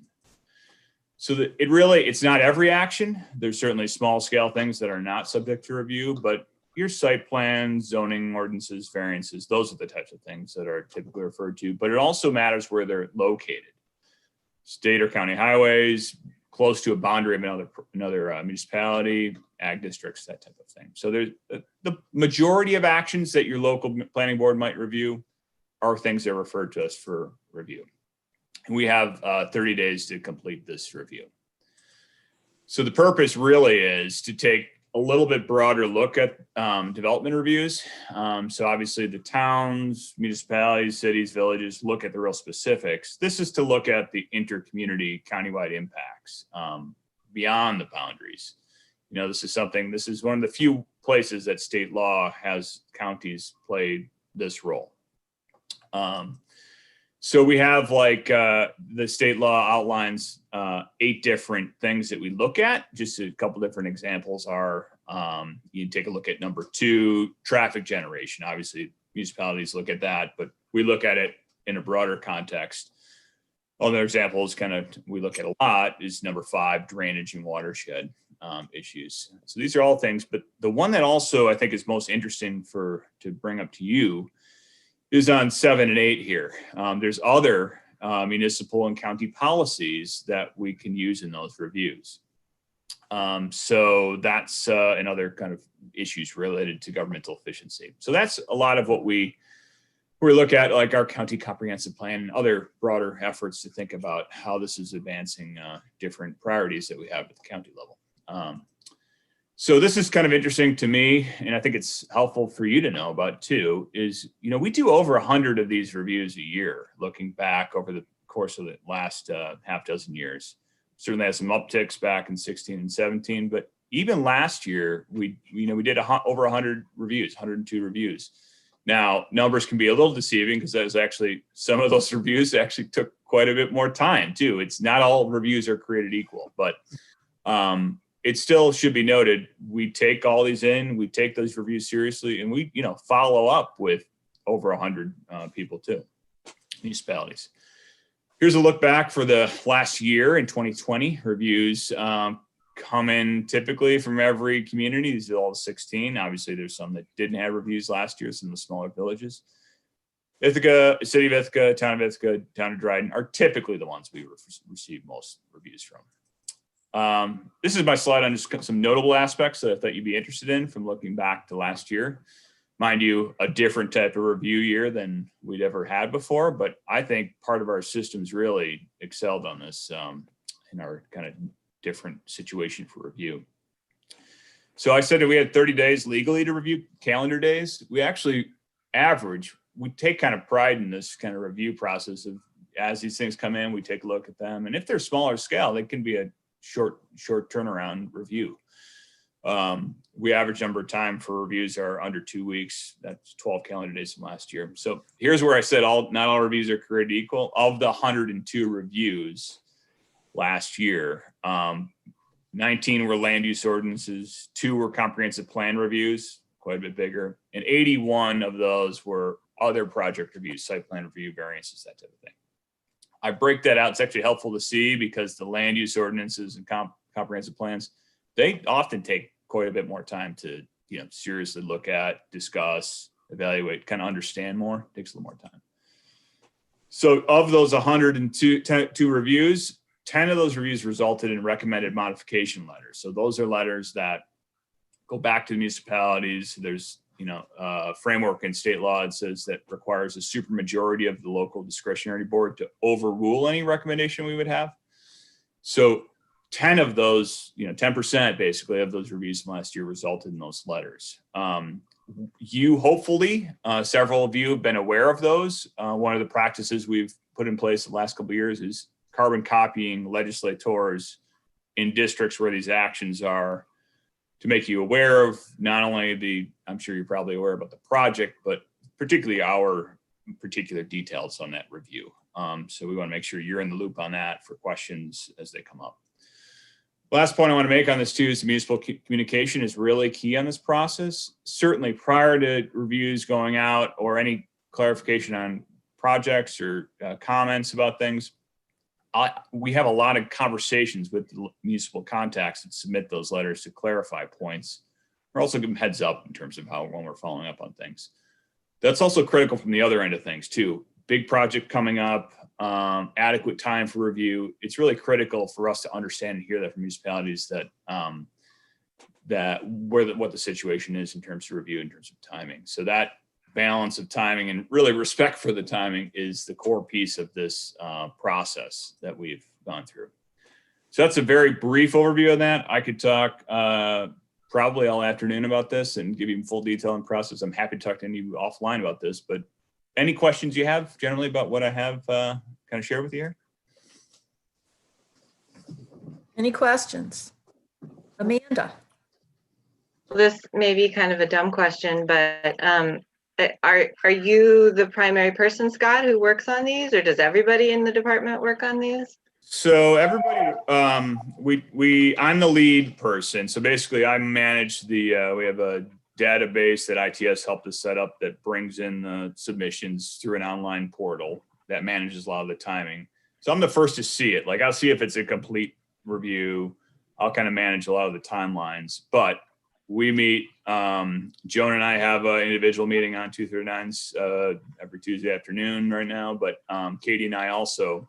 So that it's not every action. There's certainly small scale things that are not subject to review, but your site plans, zoning ordinances, variances. Those are the types of things that are typically referred to, but it also matters where they're located. State or county highways, close to a boundary of another municipality, ag districts, that type of thing. So there's the majority of actions that your local planning board might review are things that are referred to us for review. And we have 30 days to complete this review. So the purpose really is to take a little bit broader look at development reviews. So obviously the towns, municipalities, cities, villages look at the real specifics. This is to look at the inter-community countywide impacts beyond the boundaries. You know, this is one of the few places that state law has counties play this role. So we have like the state law outlines 8 different things that we look at. Just a couple different examples are you take a look at number 2, traffic generation. Obviously municipalities look at that, but we look at it in a broader context. Other examples we look at a lot is number 5, drainage and watershed issues. So these are all things, but the one that also I think is most interesting to bring up to you is on 7 and 8 here. There's other municipal and county policies that we can use in those reviews. So that's another kind of issues related to governmental efficiency. So that's a lot of what we look at, like our county comprehensive plan and other broader efforts to think about how this is advancing different priorities that we have at the county level. So this is kind of interesting to me, and I think it's helpful for you to know about too, is, you know, we do over 100 of these reviews a year, looking back over the course of the last half dozen years. Certainly had some upticks back in 16 and 17, but even last year, we did over 100 reviews, 102 reviews. Now, numbers can be a little deceiving because that was actually, some of those reviews actually took quite a bit more time too. It's not all reviews are created equal, but it still should be noted, we take all these in, we take those reviews seriously, and we, follow up with over 100 people too, municipalities. Here's a look back for the last year in 2020. Reviews come in typically from every community. These are all 16. Obviously, there's some that didn't have reviews last year, some of the smaller villages. Ithaca, City of Ithaca, Town of Ithaca, Town of Dryden are typically the ones we receive most reviews from. This is my slide on just some notable aspects that I thought you'd be interested in from looking back to last year. Mind you, a different type of review year than we'd ever had before, but I think part of our systems really excelled on this in our kind of different situation for review. So I said that we had 30 days legally to review calendar days. We actually we take kind of pride in this kind of review process of, as these things come in, we take a look at them. And if they're smaller scale, they can be a short turnaround review. We average number of time for reviews are under 2 weeks. That's 12 calendar days from last year. So here's where I said not all reviews are created equal. Of the 102 reviews last year, 19 were land use ordinances, 2 were comprehensive plan reviews, quite a bit bigger, and 81 of those were other project reviews, site plan review, variances, that type of thing. I break that out. It's actually helpful to see because the land use ordinances and comprehensive plans, they often take quite a bit more time to, seriously look at, discuss, evaluate, kind of understand more. It takes a little more time. So of those 102 reviews, 10 of those reviews resulted in recommended modification letters. So those are letters that go back to the municipalities. There's a framework in state law that says that requires a supermajority of the local discretionary board to overrule any recommendation we would have. So 10 of those, 10% basically of those reviews from last year resulted in those letters. You hopefully, several of you have been aware of those. One of the practices we've put in place the last couple of years is carbon copying legislators in districts where these actions are, to make you aware of not only I'm sure you're probably aware about the project, but particularly our particular details on that review. So we want to make sure you're in the loop on that for questions as they come up. Last point I want to make on this too is the municipal communication is really key on this process. Certainly prior to reviews going out or any clarification on projects or comments about things, we have a lot of conversations with the municipal contacts that submit those letters to clarify points or also give them heads up in terms of when we're following up on things. That's also critical from the other end of things too. Big project coming up, adequate time for review. It's really critical for us to understand and hear that from municipalities that what the situation is in terms of review, in terms of timing. So that balance of timing and really respect for the timing is the core piece of this process that we've gone through. So that's a very brief overview of that. I could talk probably all afternoon about this and give you full detail and process. I'm happy to talk to any of you offline about this, but any questions you have generally about what I have kind of shared with you here? Any questions? Amanda? This may be kind of a dumb question, but are you the primary person, Scott, who works on these, or does everybody in the department work on these? So everybody, I'm the lead person. So basically I manage we have a database that ITS helped us set up that brings in the submissions through an online portal that manages a lot of the timing. So I'm the first to see it. Like I'll see if it's a complete review. I'll kind of manage a lot of the timelines, but we meet, Joan and I have an individual meeting on 239s every Tuesday afternoon right now, but Katie and I also,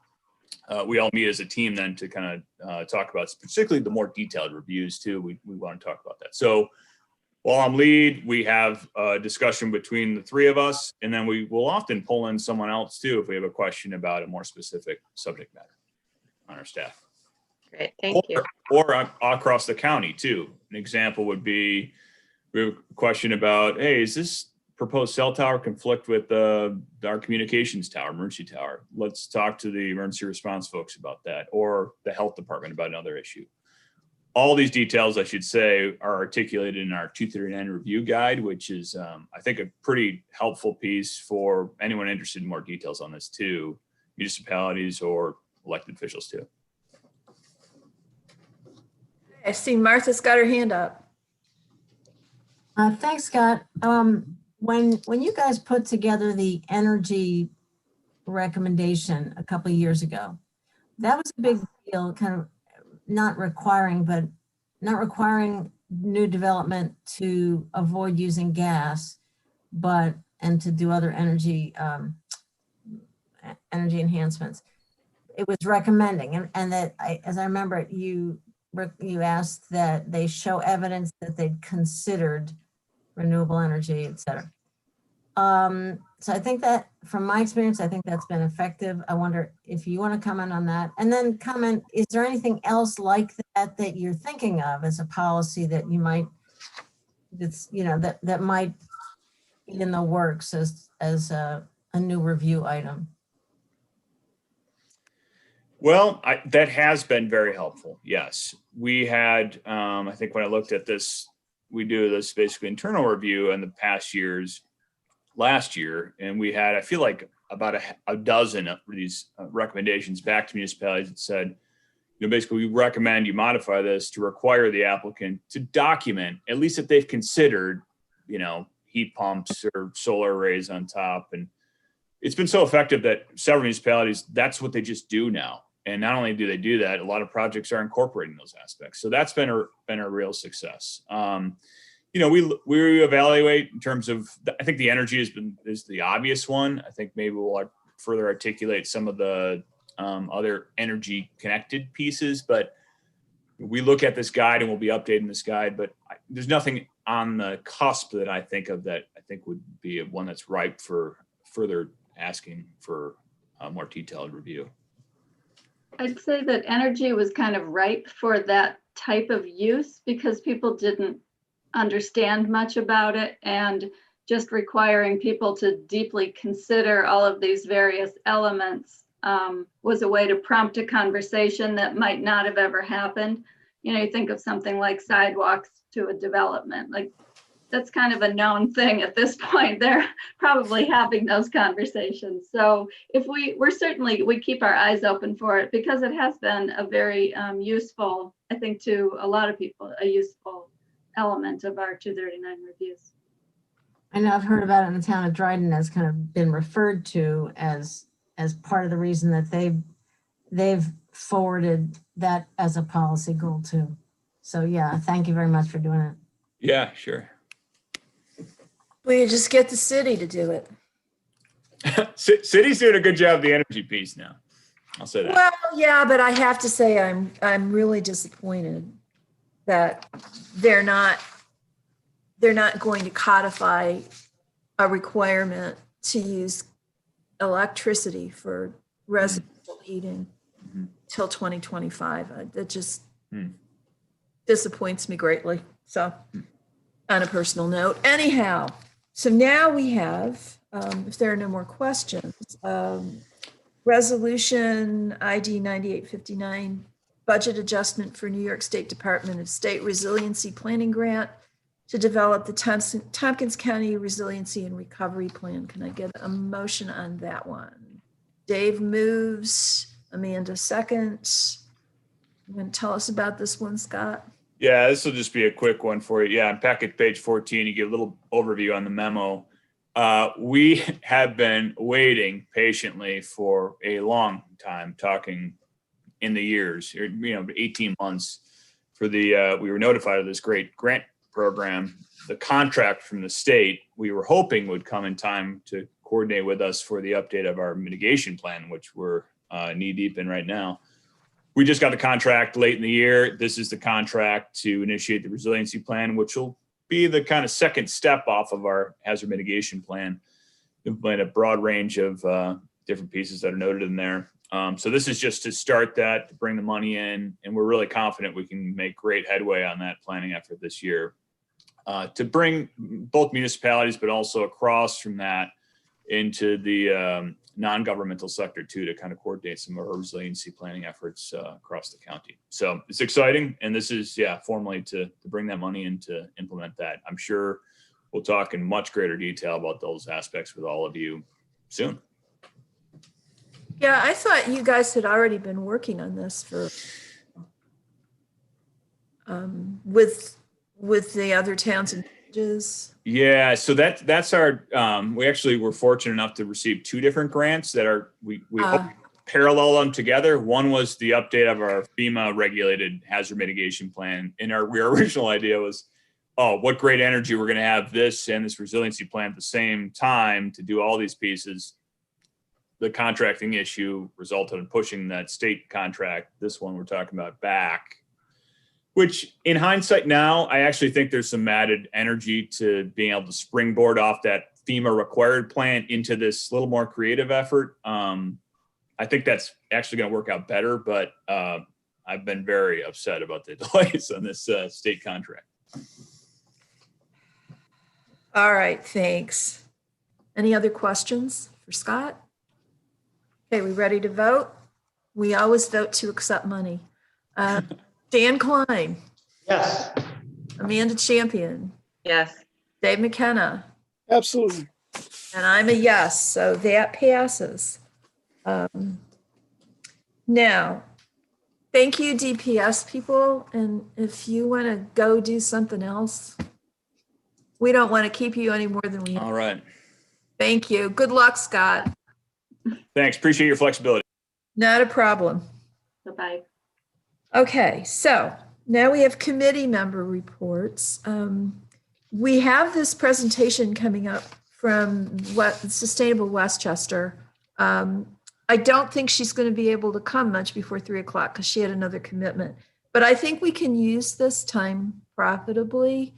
we all meet as a team then to kind of talk about particularly the more detailed reviews too. We want to talk about that. So while I'm lead, we have a discussion between the three of us, and then we will often pull in someone else too if we have a question about a more specific subject matter on our staff. Great, thank you. Or across the county too. An example would be, we have a question about, hey, is this proposed cell tower conflict with our communications tower, emergency tower? Let's talk to the emergency response folks about that, or the health department about another issue. All these details, I should say, are articulated in our 239 review guide, which is, I think, a pretty helpful piece for anyone interested in more details on this too, municipalities or elected officials too. I see Martha's got her hand up. Thanks, Scott. When you guys put together the energy recommendation a couple of years ago, that was a big deal, kind of not requiring new development to avoid using gas, and to do other energy enhancements. It was recommending, and that as I remember it, you asked that they show evidence that they'd considered renewable energy, et cetera. So I think that from my experience, I think that's been effective. I wonder if you want to comment on that, and then comment, is there anything else like that you're thinking of as a policy that you might, that might be in the works as a new review item? Well, that has been very helpful. Yes, we had, I think when I looked at this, we do this basically internal review in the past years, last year, and we had, I feel like about a dozen of these recommendations back to municipalities that said, basically we recommend you modify this to require the applicant to document, at least that they've considered, heat pumps or solar arrays on top. And it's been so effective that several municipalities, that's what they just do now. And not only do they do that, a lot of projects are incorporating those aspects. So that's been a real success. We evaluate in terms of, I think the energy is the obvious one. I think maybe we'll further articulate some of the other energy connected pieces, but we look at this guide and we'll be updating this guide, but there's nothing on the cusp that I think of that I think would be one that's ripe for further asking for a more detailed review. I'd say that energy was kind of ripe for that type of use because people didn't understand much about it, and just requiring people to deeply consider all of these various elements was a way to prompt a conversation that might not have ever happened. You think of something like sidewalks to a development, like that's kind of a known thing at this point. They're probably having those conversations. So if we keep our eyes open for it because it has been a very useful, I think to a lot of people, a useful element of our 239 reviews. I know I've heard about it in the town of Dryden as kind of been referred to as part of the reason that they've forwarded that as a policy goal too. So yeah, thank you very much for doing it. Yeah, sure. We just get the city to do it. City's doing a good job of the energy piece now. I'll say that. Well, yeah, but I have to say I'm really disappointed that they're not going to codify a requirement to use electricity for residential heating till 2025. That just disappoints me greatly. So on a personal note, anyhow, so now we have, if there are no more questions, Resolution ID 9859, budget adjustment for New York State Department of State Resiliency Planning Grant to develop the Tompkins County Resiliency and Recovery Plan. Can I get a motion on that one? Dave moves, Amanda seconds. You want to tell us about this one, Scott? Yeah, this will just be a quick one for you. Yeah, on packet page 14, you get a little overview on the memo. We have been waiting patiently for a long time, talking in the years, 18 months for the, we were notified of this great grant program. The contract from the state, we were hoping would come in time to coordinate with us for the update of our mitigation plan, which we're knee deep in right now. We just got the contract late in the year. This is the contract to initiate the resiliency plan, which will be the kind of second step off of our hazard mitigation plan. We've planned a broad range of different pieces that are noted in there. So this is just to start that, to bring the money in, and we're really confident we can make great headway on that planning effort this year. To bring both municipalities, but also across from that into the non-governmental sector too, to kind of coordinate some of our resiliency planning efforts across the county. So it's exciting. And this is, formally to bring that money in to implement that. I'm sure we'll talk in much greater detail about those aspects with all of you soon. Yeah, I thought you guys had already been working on this for, with the other towns and villages. Yeah, so that's our, we actually were fortunate enough to receive two different grants that are, we hope parallel them together. One was the update of our FEMA regulated hazard mitigation plan. And our original idea was, oh, what great energy we're gonna have this and this resiliency plan at the same time to do all these pieces. The contracting issue resulted in pushing that state contract, this one we're talking about, back. Which in hindsight now, I actually think there's some added energy to being able to springboard off that FEMA required plan into this little more creative effort. I think that's actually going to work out better, but I've been very upset about the delays on this state contract. All right, thanks. Any other questions for Scott? Okay, we ready to vote? We always vote to accept money. Dan Klein, Yes. Amanda Champion, Yes. Dave McKenna, Absolutely. and I'm a yes, so that passes. Now, thank you, DPS people, and if you want to go do something else, we don't want to keep you any more than we. All right. Thank you. Good luck, Scott. Thanks. Appreciate your flexibility. Not a problem. Bye-bye. Okay, so now we have committee member reports. We have this presentation coming up from Sustainable Westchester. I don't think she's going to be able to come much before 3 o'clock because she had another commitment. But I think we can use this time profitably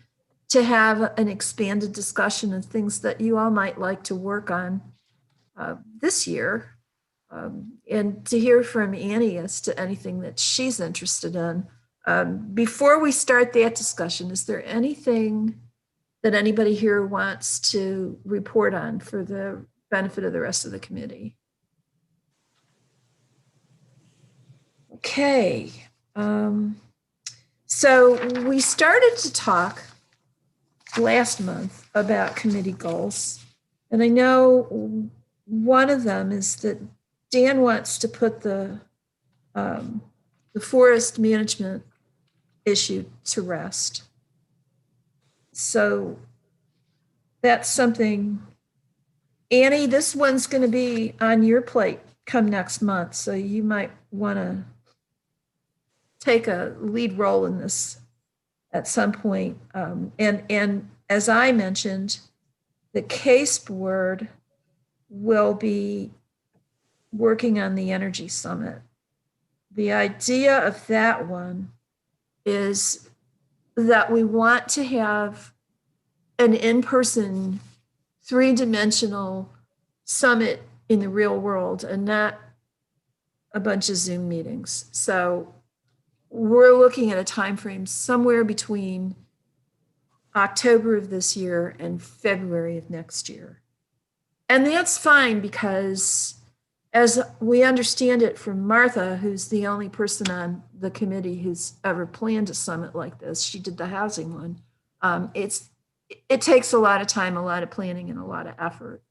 to have an expanded discussion of things that you all might like to work on this year. And to hear from Annie as to anything that she's interested in. Before we start that discussion, is there anything that anybody here wants to report on for the benefit of the rest of the committee? Okay. So we started to talk last month about committee goals. And I know one of them is that Dan wants to put the forest management issue to rest. So that's something, Annie, this one's going to be on your plate come next month. So you might want to take a lead role in this at some point. And as I mentioned, the case board will be working on the energy summit. The idea of that one is that we want to have an in-person, three-dimensional summit in the real world and not a bunch of Zoom meetings. So we're looking at a time frame somewhere between October of this year and February of next year. And that's fine because as we understand it from Martha, who's the only person on the committee who's ever planned a summit like this, she did the housing one. It takes a lot of time, a lot of planning, and a lot of effort.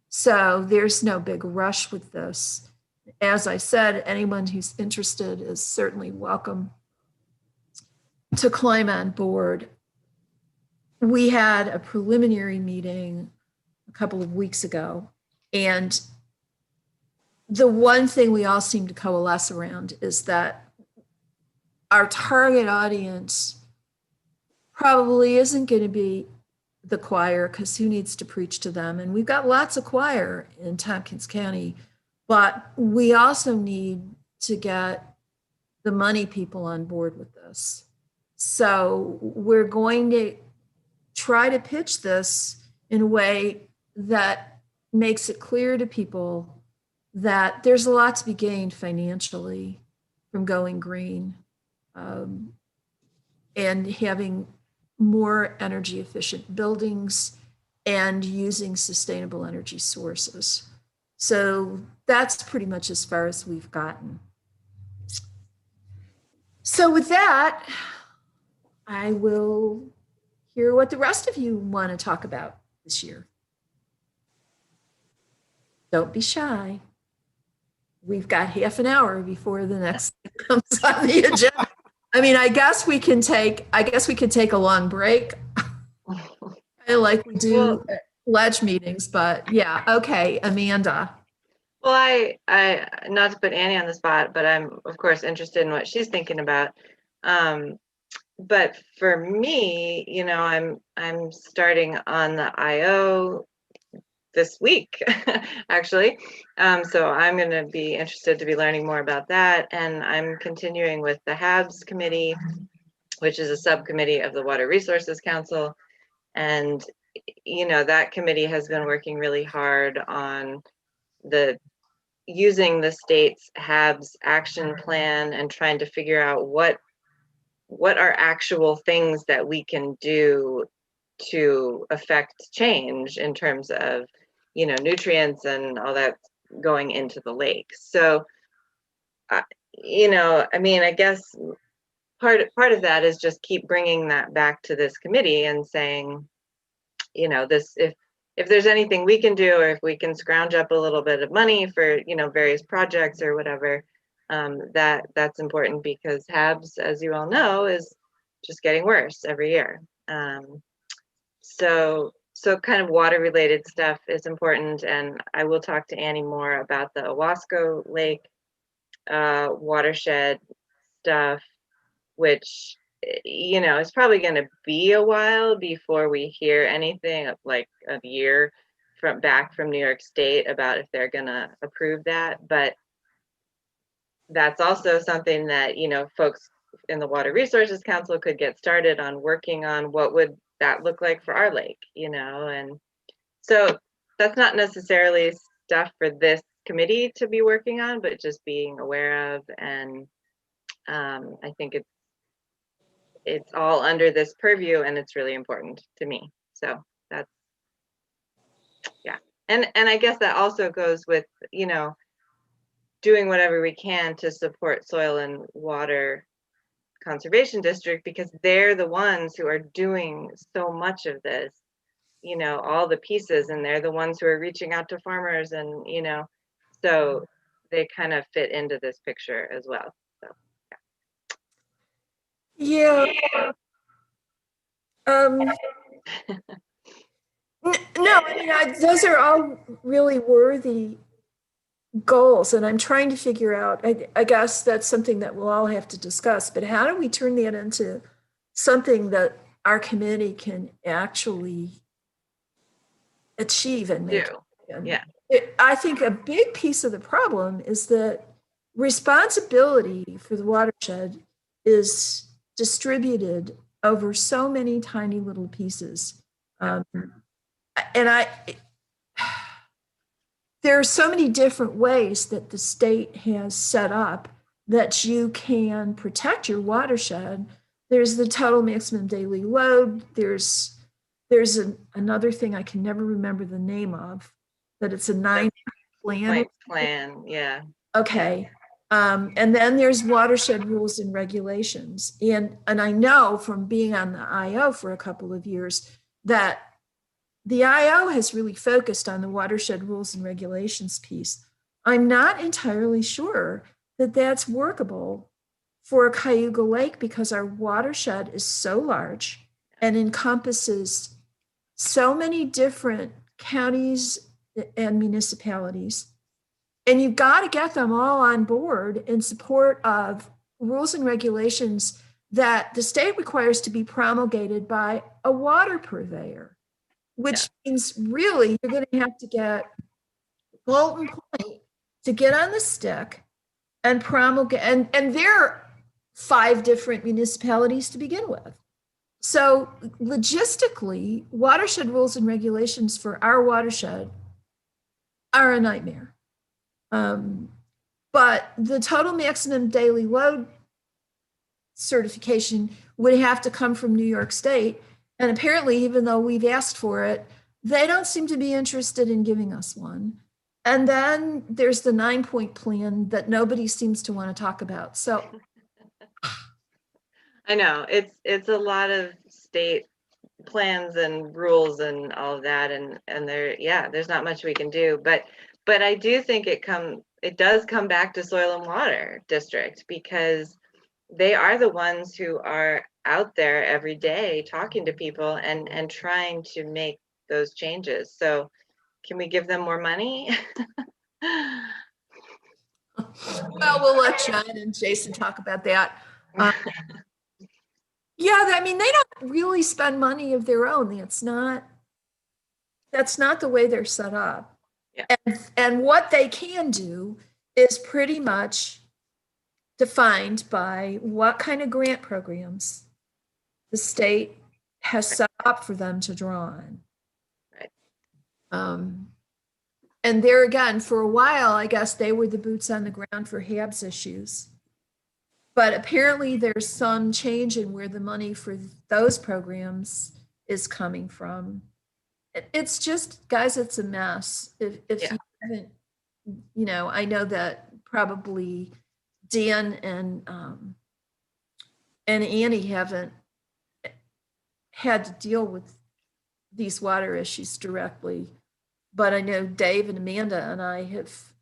So there's no big rush with this. As I said, anyone who's interested is certainly welcome to climb on board. We had a preliminary meeting a couple of weeks ago, and the one thing we all seem to coalesce around is that our target audience probably isn't going to be the choir, because who needs to preach to them? And we've got lots of choir in Tompkins County, but we also need to get the money people on board with this. So we're going to try to pitch this in a way that makes it clear to people that there's a lot to be gained financially from going green, and having more energy efficient buildings and using sustainable energy sources. So that's pretty much as far as we've gotten. So with that, I will hear what the rest of you want to talk about this year. Don't be shy. We've got half an hour before the next thing comes on the agenda. I mean, I guess we can take a long break. I like we do pledge meetings, but yeah, okay, Amanda. Well, I not to put Annie on the spot, but I'm of course interested in what she's thinking about. But for me, you know, I'm starting on the IO this week, actually. So I'm going to be interested to be learning more about that. And I'm continuing with the HABS committee, which is a subcommittee of the Water Resources Council. And, you know, that committee has been working really hard on using the state's HABS action plan and trying to figure out what are actual things that we can do to affect change in terms of, you know, nutrients and all that going into the lake. So, you know, I mean, I guess part of that is just keep bringing that back to this committee and saying, you know, this, if there's anything we can do, or if we can scrounge up a little bit of money for, you know, various projects or whatever, that's important, because HABS, as you all know, is just getting worse every year. So kind of water related stuff is important, and I will talk to Annie more about the Owasco Lake watershed stuff, which, you know, it's probably going to be a while before we hear anything, like a year back from New York State about if they're going to approve that. But that's also something that, you know, folks in the Water Resources Council could get started on working on. What would that look like for our lake, you know? And so that's not necessarily stuff for this committee to be working on, but just being aware of. And I think it's all under this purview, and it's really important to me. So that's, yeah. And I guess that also goes with, you know, doing whatever we can to support Soil and Water Conservation District, because they're the ones who are doing so much of this, you know, all the pieces, and they're the ones who are reaching out to farmers, and, you know, so they kind of fit into this picture as well. So Yeah. No, I mean, those are all really worthy goals, and I'm trying to figure out, I guess that's something that we'll all have to discuss, but how do we turn that into something that our committee can actually achieve and make Do. happen. Yeah. I think a big piece of the problem is that responsibility for the watershed is distributed over so many tiny little pieces. There are so many different ways that the state has set up that you can protect your watershed. There's the total maximum daily load. There's another thing I can never remember the name of, that it's a 9-point Plan, yeah. Okay. And then there's watershed rules and regulations. And I know from being on the IO for a couple of years that the IO has really focused on the watershed rules and regulations piece. I'm not entirely sure that that's workable for Cayuga Lake because our watershed is so large and encompasses so many different counties and municipalities. And you've got to get them all on board in support of rules and regulations that the state requires to be promulgated by a water purveyor, which means really you're going to have to get Bolton Point to get on the stick and promulgate. And there are 5 different municipalities to begin with. So logistically, watershed rules and regulations for our watershed are a nightmare. But the total maximum daily load certification would have to come from New York State. And apparently, even though we've asked for it, they don't seem to be interested in giving us one. And then there's the 9-point plan that nobody seems to want to talk about. So I know it's a lot of state plans and rules and all of that. And there's not much we can do, but I do think it does come back to Soil and Water District, because they are the ones who are out there every day talking to people and trying to make those changes. So can we give them more money? well, we'll let John and Jason talk about that. Yeah, I mean, they don't really spend money of their own. That's not the way they're set up. Yeah. And what they can do is pretty much defined by what kind of grant programs the state has set up for them to draw on. Right. And there again, for a while, I guess they were the boots on the ground for HABs issues. But apparently there's some change in where the money for those programs is coming from. It's just, guys, it's a mess. If you haven't, I know that probably Dan and Annie haven't had to deal with these water issues directly, but I know Dave and Amanda and I have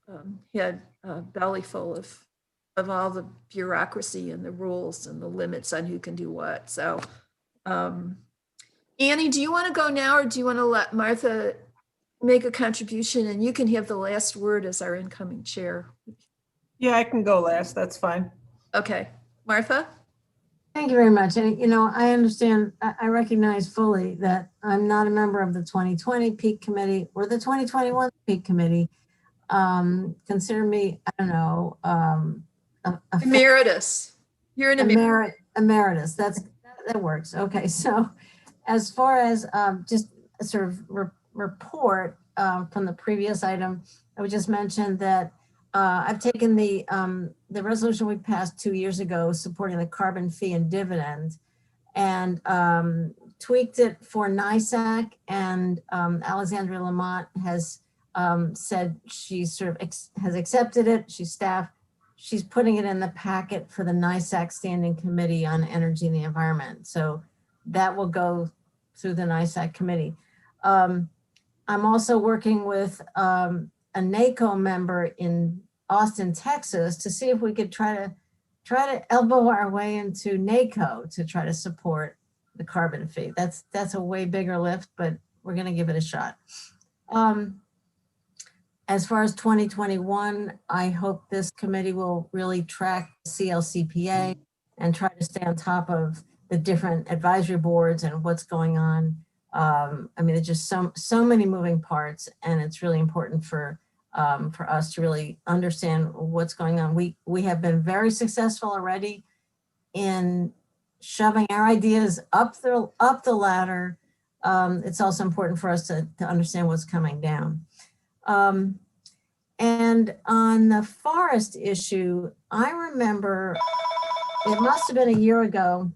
had a belly full of all the bureaucracy and the rules and the limits on who can do what. So, Annie, do you want to go now, or do you want to let Martha make a contribution, and you can have the last word as our incoming chair? Yeah, I can go last. That's fine. Okay, Martha? Thank you very much. And, I understand, I recognize fully that I'm not a member of the 2020 Peak Committee or the 2021 Peak Committee. Consider me, I don't know, Emeritus. You're an emeritus. Emeritus. That works. Okay. So as far as just a sort of report from the previous item, I would just mention that I've taken the resolution we passed 2 years ago supporting the carbon fee and dividend and tweaked it for NISAC, and Alexandria Lamont has said she sort of has accepted it. She's putting it in the packet for the NISAC Standing Committee on Energy and the Environment. So that will go through the NISAC committee. I'm also working with a NACO member in Austin, Texas, to see if we could try to elbow our way into NACO to try to support the carbon fee. That's a way bigger lift, but we're going to give it a shot. As far as 2021, I hope this committee will really track CLCPA and try to stay on top of the different advisory boards and what's going on. I mean, there's just so many moving parts, and it's really important for us to really understand what's going on. We have been very successful already in shoving our ideas up the ladder. It's also important for us to understand what's coming down. And on the forest issue, I remember it must have been a year ago.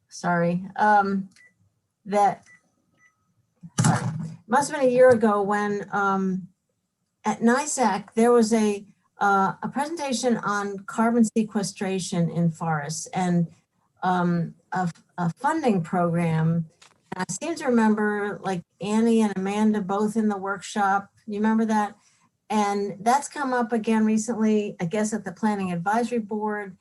Sorry, must have been a year ago when at NISAC there was a presentation on carbon sequestration in forests and a funding program. And I seem to remember like Annie and Amanda both in the workshop. You remember that? And that's come up again recently, I guess, at the Planning Advisory Board.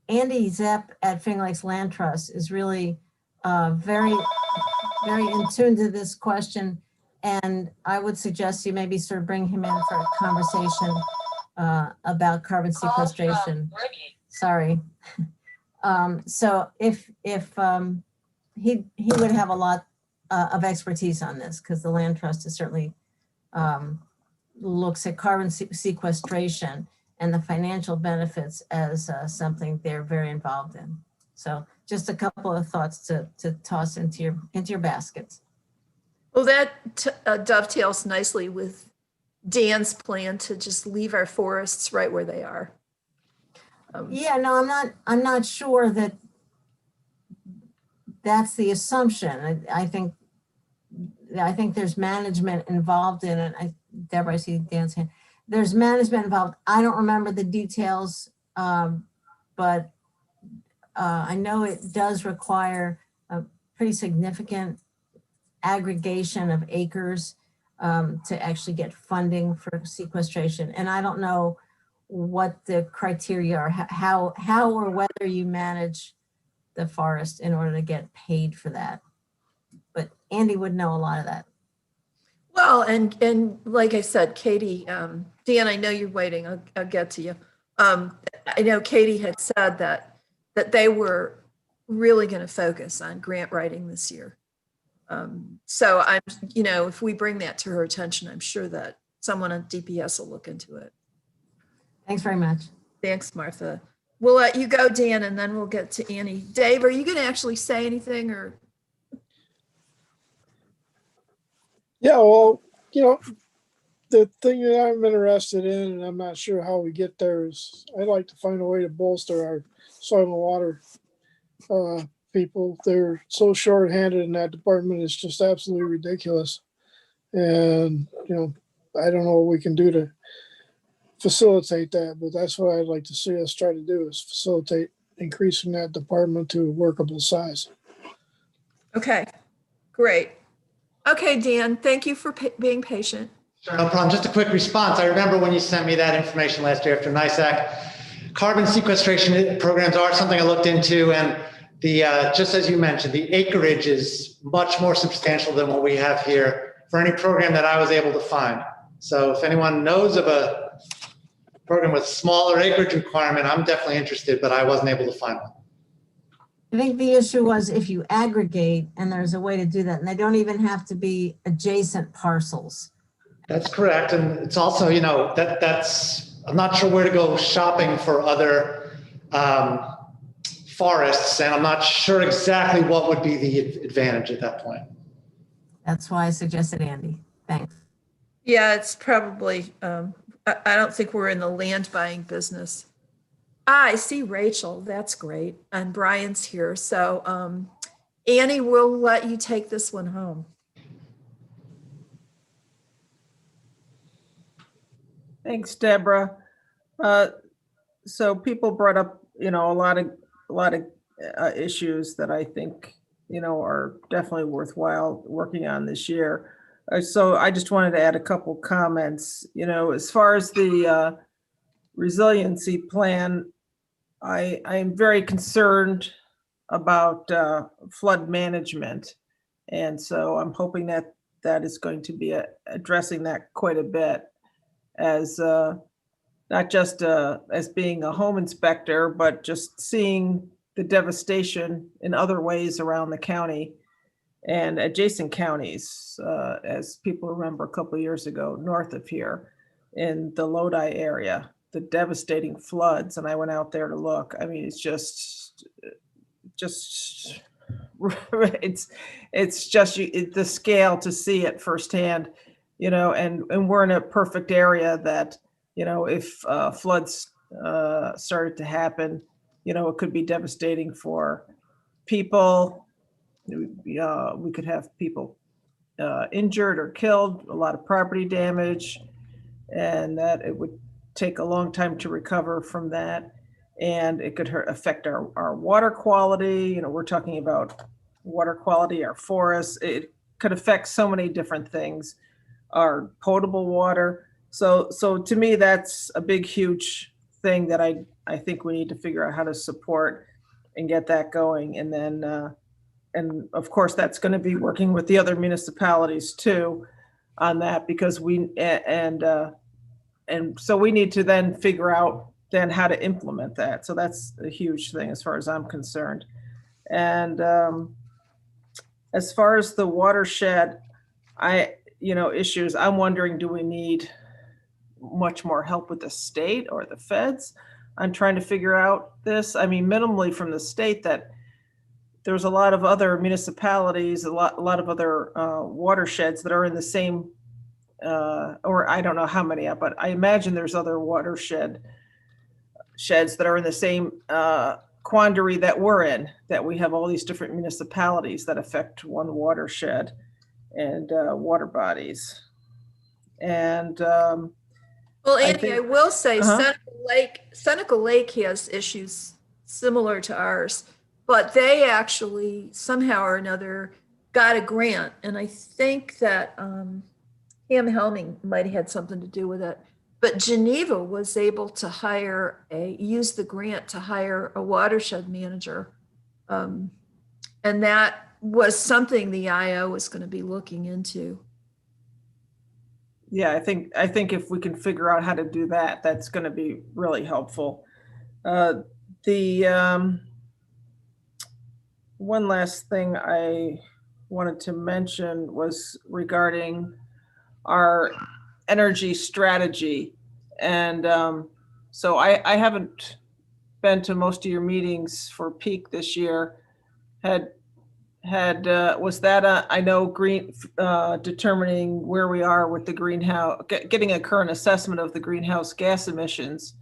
Andy Zepp at Finger Lakes Land Trust is really very in tune to this question. And I would suggest you maybe sort of bring him in for a conversation about carbon sequestration. Sorry. So if he would have a lot of expertise on this, because the Land Trust is certainly looks at carbon sequestration and the financial benefits as something they're very involved in. So just a couple of thoughts to toss into your baskets. Well, that dovetails nicely with Dan's plan to just leave our forests right where they are. Yeah, no, I'm not sure that that's the assumption. I think there's management involved in it. Deborah, I see Dan's hand. There's management involved. I don't remember the details, but I know it does require a pretty significant aggregation of acres to actually get funding for sequestration. And I don't know what the criteria are, how or whether you manage the forest in order to get paid for that. But Andy would know a lot of that. Well, and like I said, Katie, Dan, I know you're waiting. I'll get to you. I know Katie had said that they were really going to focus on grant writing this year. So I'm, if we bring that to her attention, I'm sure that someone on DPS will look into it. Thanks very much. Thanks, Martha. We'll let you go, Dan, and then we'll get to Annie. Dave, are you going to actually say anything or? Yeah, well, the thing that I'm interested in, and I'm not sure how we get there, is I'd like to find a way to bolster our soil and water people. They're so short-handed in that department. It's just absolutely ridiculous. And, I don't know what we can do to facilitate that, but that's what I'd like to see us try to do, is facilitate increasing that department to a workable size. Okay, great. Okay, Dan, thank you for being patient. Sure, no problem. Just a quick response. I remember when you sent me that information last year after NISAC. Carbon sequestration programs are something I looked into, and just as you mentioned, the acreage is much more substantial than what we have here for any program that I was able to find. So if anyone knows of a program with smaller acreage requirement, I'm definitely interested, but I wasn't able to find one. I think the issue was if you aggregate, and there's a way to do that, and they don't even have to be adjacent parcels. That's correct. And it's also, that's, I'm not sure where to go shopping for other forests, and I'm not sure exactly what would be the advantage at that point. That's why I suggested Andy. Thanks. Yeah, it's probably, I don't think we're in the land buying business. I see Rachel. That's great. And Brian's here. So Annie, we'll let you take this one home. Thanks, Deborah. So people brought up, a lot of issues that I think, are definitely worthwhile working on this year. So I just wanted to add a couple comments. As far as the resiliency plan, I am very concerned about flood management. And so I'm hoping that is going to be addressing that quite a bit as not just as being a home inspector, but just seeing the devastation in other ways around the county and adjacent counties, as people remember a couple of years ago, north of here in the Lodi area, the devastating floods. And I went out there to look. I mean, it's just it's just the scale to see it firsthand, and we're in a perfect area that, if floods started to happen, it could be devastating for people. We could have people injured or killed, a lot of property damage, and that it would take a long time to recover from that. And it could affect our water quality. We're talking about water quality, our forests. It could affect so many different things, our potable water. So to me, that's a big, huge thing that I think we need to figure out how to support and get that going. And then, and of course, that's going to be working with the other municipalities too on that, because and so we need to then figure out then how to implement that. So that's a huge thing as far as I'm concerned. And as far as the watershed, issues, I'm wondering, do we need much more help with the state or the feds on trying to figure out this? I mean, minimally from the state, that there's a lot of other municipalities, a lot of other watersheds that are in the same, or I don't know how many, but I imagine there's other watershed sheds that are in the same quandary that we're in, that we have all these different municipalities that affect one watershed and water bodies. And Well, Andy, I will say Uh-huh. Seneca Lake has issues similar to ours, but they actually somehow or another got a grant. And I think that Ham Helming might have had something to do with it. But Geneva was able to use the grant to hire a watershed manager. And that was something the IO was going to be looking into. Yeah, I think if we can figure out how to do that, that's going to be really helpful. The one last thing I wanted to mention was regarding our energy strategy. And so I haven't been to most of your meetings for peak this year. Was that I know determining where we are with the greenhouse, getting a current assessment of the greenhouse gas emissions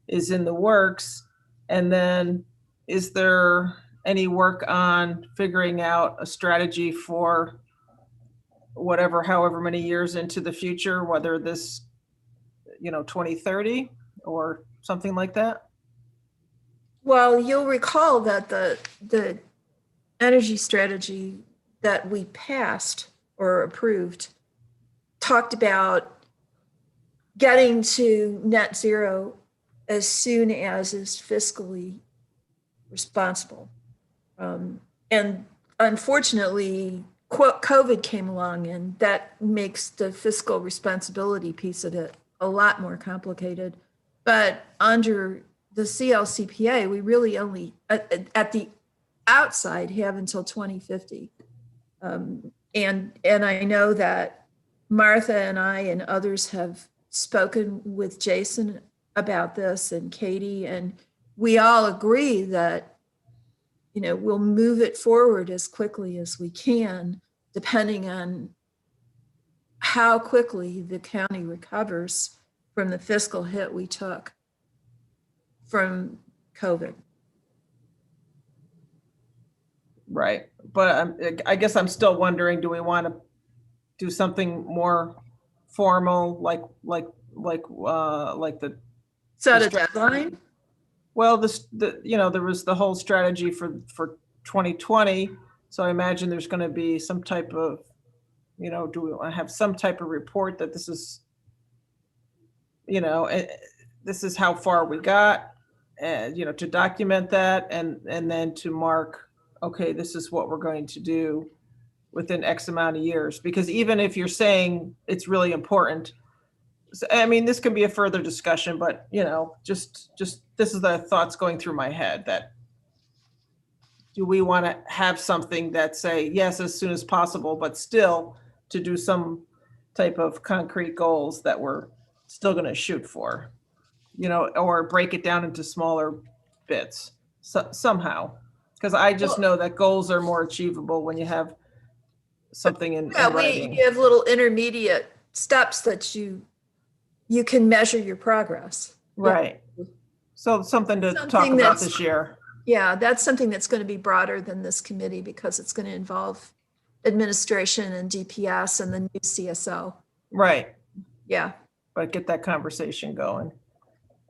is in the works. And then is there any work on figuring out a strategy for however many years into the future, whether this, 2030 or something like that? Well, you'll recall that the energy strategy that we passed or approved talked about getting to net zero as soon as is fiscally responsible. And unfortunately, COVID came along, and that makes the fiscal responsibility piece of it a lot more complicated. But under the CLCPA, we really only, at the outside, have until 2050. And I know that Martha and I and others have spoken with Jason about this, and Katie, and we all agree that, we'll move it forward as quickly as we can, depending on how quickly the county recovers from the fiscal hit we took from COVID. Right. But I guess I'm still wondering, do we want to do something more formal, like the Set a the deadline? Well, there was the whole strategy for 2020. So I imagine there's going to be some type of, do we want to have some type of report that this is, this is how far we got, and, to document that, and then to mark, okay, this is what we're going to do within X amount of years. Because even if you're saying it's really important, I mean, this could be a further discussion, but just this is the thoughts going through my head that do we want to have something that say, yes, as soon as possible, but still to do some type of concrete goals that we're still going to shoot for, or break it down into smaller bits somehow. Because I just know that goals are more achievable when you have something in writing. You have little intermediate steps that you can measure your progress. Right. So something to talk Something about that's- this year. Yeah, that's something that's going to be broader than this committee because it's going to involve administration and DPS and the new CSO. Right. Yeah. But get that conversation going.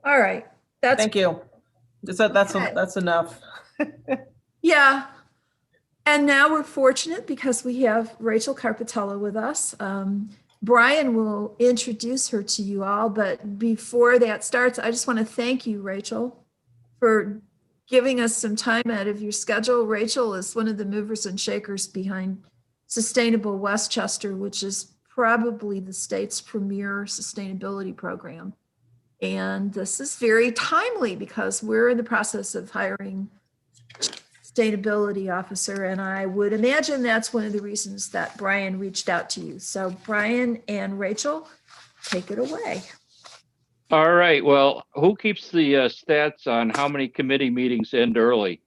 All right. Thank you. That's enough. Yeah. And now we're fortunate because we have Rachel Carpatella with us. Brian will introduce her to you all, but before that starts, I just want to thank you, Rachel, for giving us some time out of your schedule. Rachel is one of the movers and shakers behind Sustainable Westchester, which is probably the state's premier sustainability program. And this is very timely because we're in the process of hiring a sustainability officer. And I would imagine that's one of the reasons that Brian reached out to you. So Brian and Rachel, take it away. All right. Well, who keeps the stats on how many committee meetings end early?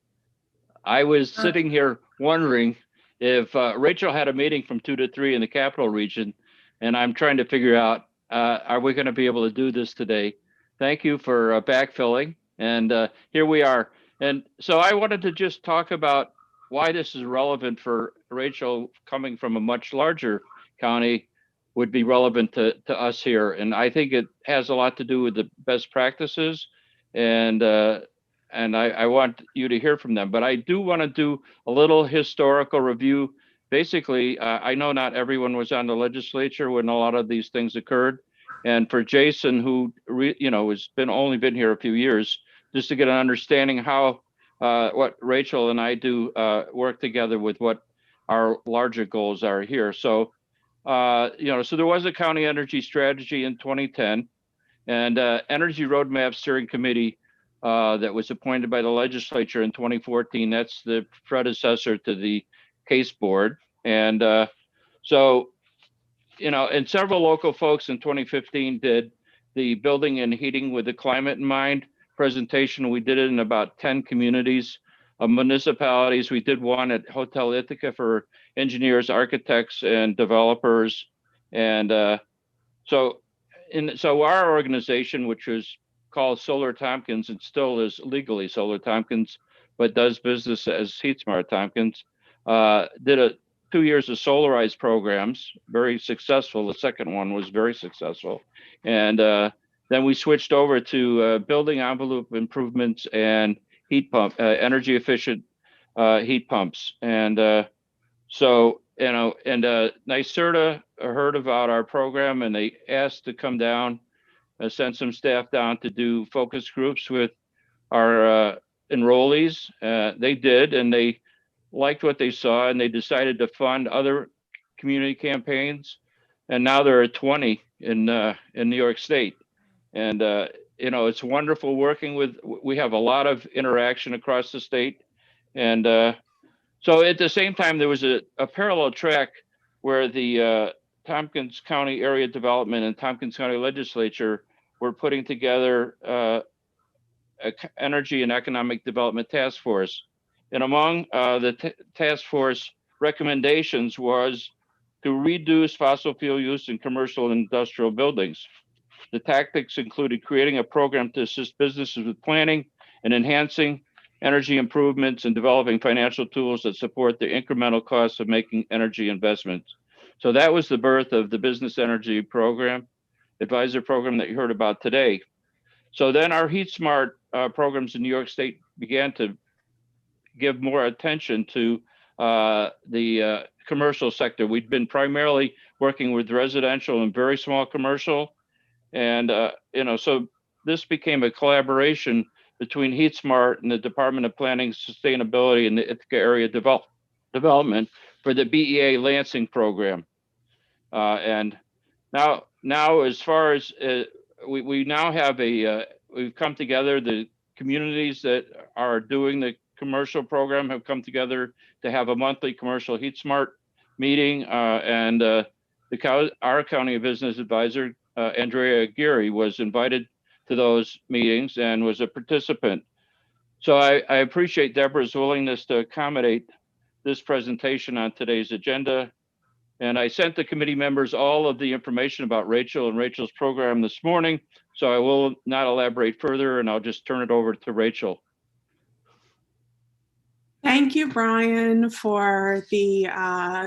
I was sitting here wondering if Rachel had a meeting from 2 to 3 in the capital region, and I'm trying to figure out, are we going to be able to do this today? Thank you for backfilling. And here we are. And so I wanted to just talk about why this is relevant for Rachel coming from a much larger county would be relevant to us here. And I think it has a lot to do with the best practices. And I want you to hear from them. But I do want to do a little historical review. Basically, I know not everyone was on the legislature when a lot of these things occurred. And for Jason, who has only been here a few years, just to get an understanding how what Rachel and I do work together with what our larger goals are here. So, so there was a county energy strategy in 2010 and energy roadmap steering committee that was appointed by the legislature in 2014. That's the predecessor to the case board. And and several local folks in 2015 did the building and heating with the climate in mind presentation. We did it in about 10 communities of municipalities. We did one at Hotel Ithaca for engineers, architects, and developers. And so our organization, which was called Solar Tompkins and still is legally Solar Tompkins, but does business as Heat Smart Tompkins, did 2 years of solarized programs, very successful. The second one was very successful. And then we switched over to building envelope improvements and heat pump, energy efficient heat pumps. And NYSERDA heard about our program and they asked to come down, send some staff down to do focus groups with our enrollees. They did, and they liked what they saw, and they decided to fund other community campaigns. And now there are 20 in New York State. And it's wonderful working with. We have a lot of interaction across the state, and so at the same time there was a parallel track where the Tompkins County Area Development and Tompkins County Legislature were putting together a Energy and Economic Development Task Force. And among the task force recommendations was to reduce fossil fuel use in commercial and industrial buildings. The tactics included creating a program to assist businesses with planning and enhancing energy improvements and developing financial tools that support the incremental costs of making energy investments. So that was the birth of the Business Energy Program, advisor program that you heard about today. So then our Heat Smart programs in New York State began to give more attention to the commercial sector. We'd been primarily working with residential and very small commercial. And, so this became a collaboration between Heat Smart and the Department of Planning, Sustainability, and the Ithaca Area Development for the BEA Lansing program. And now now, as far as we now have we've come together, the communities that are doing the commercial program have come together to have a monthly commercial Heat Smart meeting, and our county business advisor, Andrea Geary, was invited to those meetings and was a participant. So I appreciate Deborah's willingness to accommodate this presentation on today's agenda. And I sent the committee members all of the information about Rachel and Rachel's program this morning, so I will not elaborate further, and I'll just turn it over to Rachel. Thank you, Brian, for the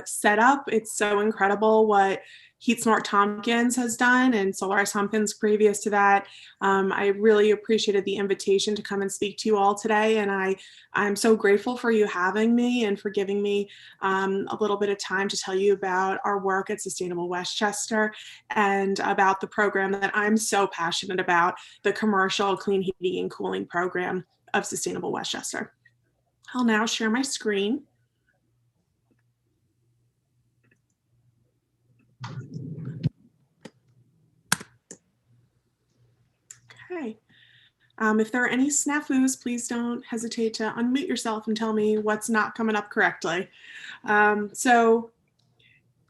setup. It's so incredible what Heat Smart Tompkins has done and Solaris Tompkins previous to that. I really appreciated the invitation to come and speak to you all today. And I'm so grateful for you having me and for giving me a little bit of time to tell you about our work at Sustainable Westchester and about the program that I'm so passionate about, the commercial clean heating and cooling program of Sustainable Westchester. I'll now share my screen. Okay. If there are any snafus, please don't hesitate to unmute yourself and tell me what's not coming up correctly. So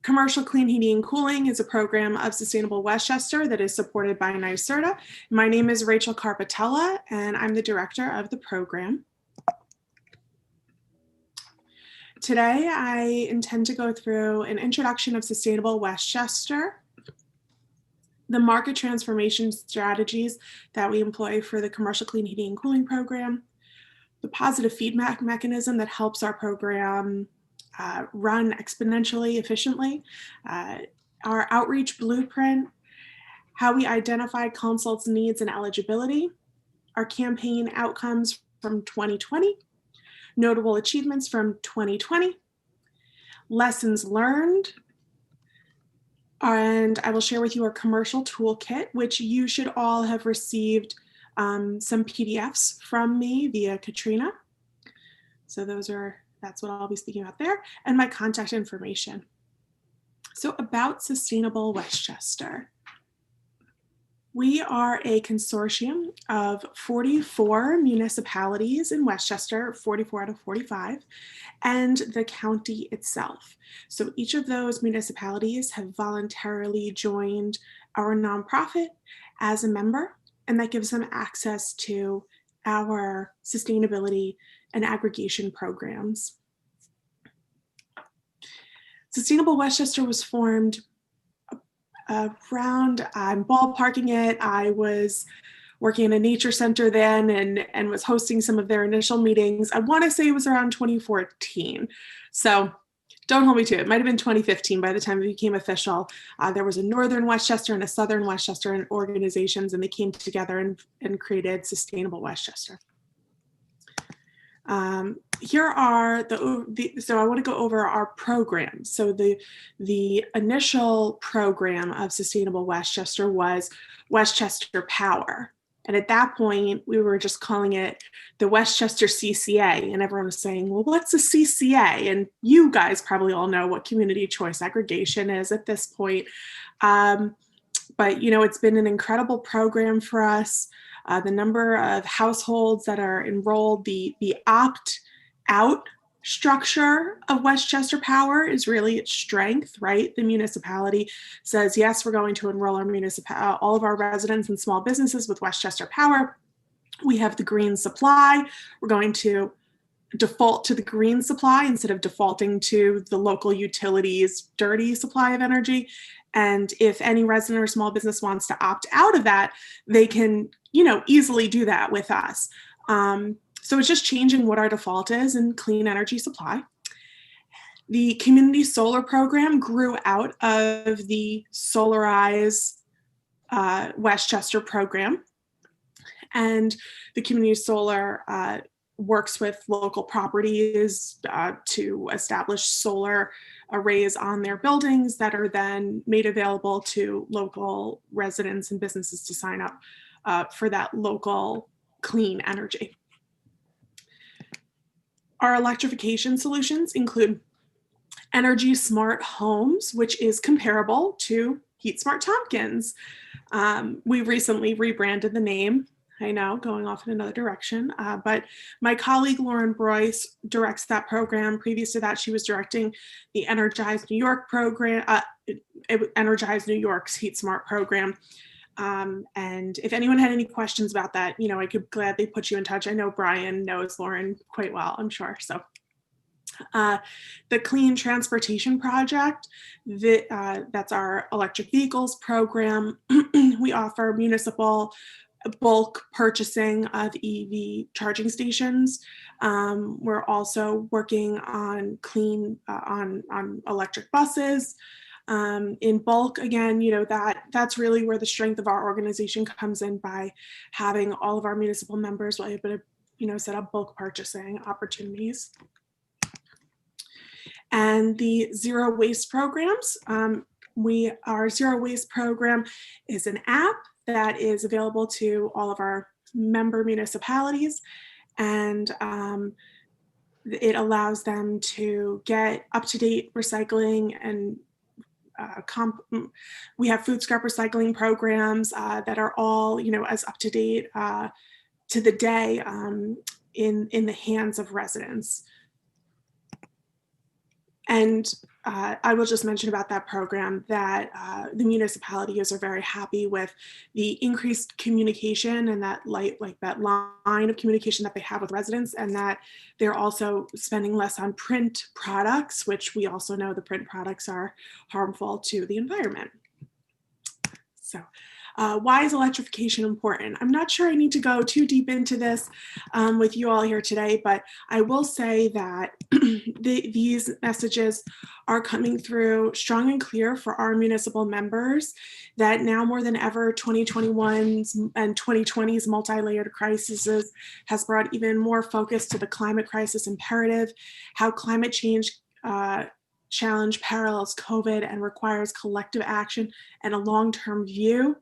Commercial Clean Heating and Cooling is a program of Sustainable Westchester that is supported by NYSERDA. My name is Rachel Carpatella, and I'm the director of the program. Today, I intend to go through an introduction of Sustainable Westchester, the market transformation strategies that we employ for the Commercial Clean Heating and Cooling program, the positive feedback mechanism that helps our program run exponentially efficiently, our outreach blueprint, how we identify consults' needs and eligibility, our campaign outcomes from 2020, notable achievements from 2020, lessons learned, and I will share with you our commercial toolkit, which you should all have received some PDFs from me via Katrina. So that's what I'll be speaking about there, and my contact information. So about Sustainable Westchester. We are a consortium of 44 municipalities in Westchester, 44 out of 45, and the county itself. So each of those municipalities have voluntarily joined our nonprofit as a member, and that gives them access to our sustainability and aggregation programs. Sustainable Westchester was formed around, I'm ballparking it, I was working in a nature center then and was hosting some of their initial meetings. I want to say it was around 2014. So don't hold me to it. It might have been 2015 by the time it became official. There was a Northern Westchester and a Southern Westchester organizations, and they came together and created Sustainable Westchester. Here are so I want to go over our programs. So the initial program of Sustainable Westchester was Westchester Power. And at that point, we were just calling it the Westchester CCA. And everyone was saying, well, what's a CCA? And you guys probably all know what community choice aggregation is at this point. But, you know, it's been an incredible program for us. The number of households that are enrolled, the opt-out structure of Westchester Power is really its strength, right? The municipality says, yes, we're going to enroll our all of our residents and small businesses with Westchester Power. We have the green supply. We're going to default to the green supply instead of defaulting to the local utilities' dirty supply of energy. And if any resident or small business wants to opt out of that, they can, you know, easily do that with us. So it's just changing what our default is in clean energy supply. The community solar program grew out of the Solarize Westchester program. And the community solar works with local properties to establish solar arrays on their buildings that are then made available to local residents and businesses to sign up for that local clean energy. Our electrification solutions include Energy Smart Homes, which is comparable to Heat Smart Tompkins. We recently rebranded the name. I know, going off in another direction, but my colleague Lauren Broyce directs that program. Previous to that, she was directing the Energize New York program, Energize New York's Heat Smart program. And if anyone had any questions about that, I could gladly put you in touch. I know Brian knows Lauren quite well, I'm sure. So the Clean Transportation Project, that's our electric vehicles program. We offer municipal bulk purchasing of EV charging stations. We're also working on on electric buses. In bulk, again, that's really where the strength of our organization comes in, by having all of our municipal members able to, set up bulk purchasing opportunities. And the zero waste programs. Our zero waste program is an app that is available to all of our member municipalities, and it allows them to get up-to-date recycling, and we have food scrap recycling programs that are all as up-to-date to the day in the hands of residents. And I will just mention about that program that the municipalities are very happy with the increased communication and that line of communication that they have with residents, and that they're also spending less on print products, which we also know the print products are harmful to the environment. So why is electrification important? I'm not sure I need to go too deep into this with you all here today, but I will say that these messages are coming through strong and clear for our municipal members, that now more than ever, 2021's and 2020's multi-layered crises has brought even more focus to the climate crisis imperative, how climate change challenge parallels COVID and requires collective action and a long-term view,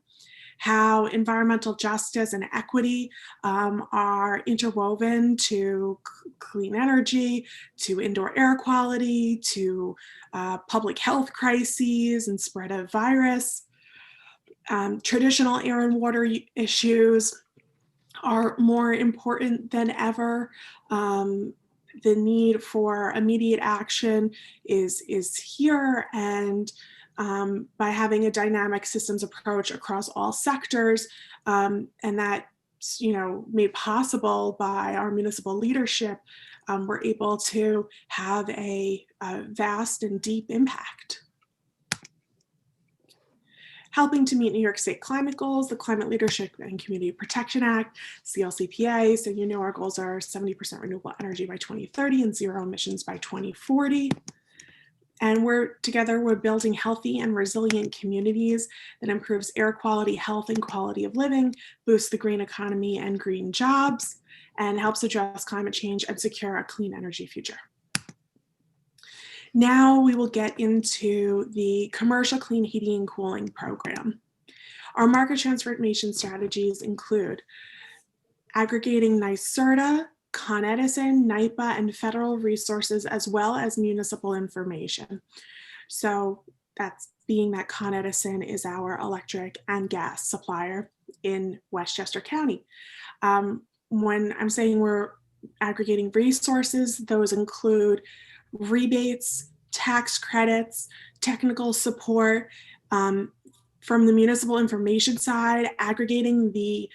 how environmental justice and equity are interwoven to clean energy, to indoor air quality, to public health crises and spread of virus. Traditional air and water issues are more important than ever. The need for immediate action is here, and by having a dynamic systems approach across all sectors, and that's made possible by our municipal leadership, we're able to have a vast and deep impact. Helping to meet New York State climate goals, the Climate Leadership and Community Protection Act, CLCPA. So our goals are 70% renewable energy by 2030 and zero emissions by 2040. And together we're building healthy and resilient communities that improves air quality, health, and quality of living, boosts the green economy and green jobs, and helps address climate change and secure a clean energy future. Now we will get into the commercial clean heating and cooling program. Our market transformation strategies include aggregating NYSERDA, Con Edison, NYPA, and federal resources, as well as municipal information. So that's being that Con Edison is our electric and gas supplier in Westchester County. When I'm saying we're aggregating resources, those include rebates, tax credits, technical support, from the municipal information side, aggregating the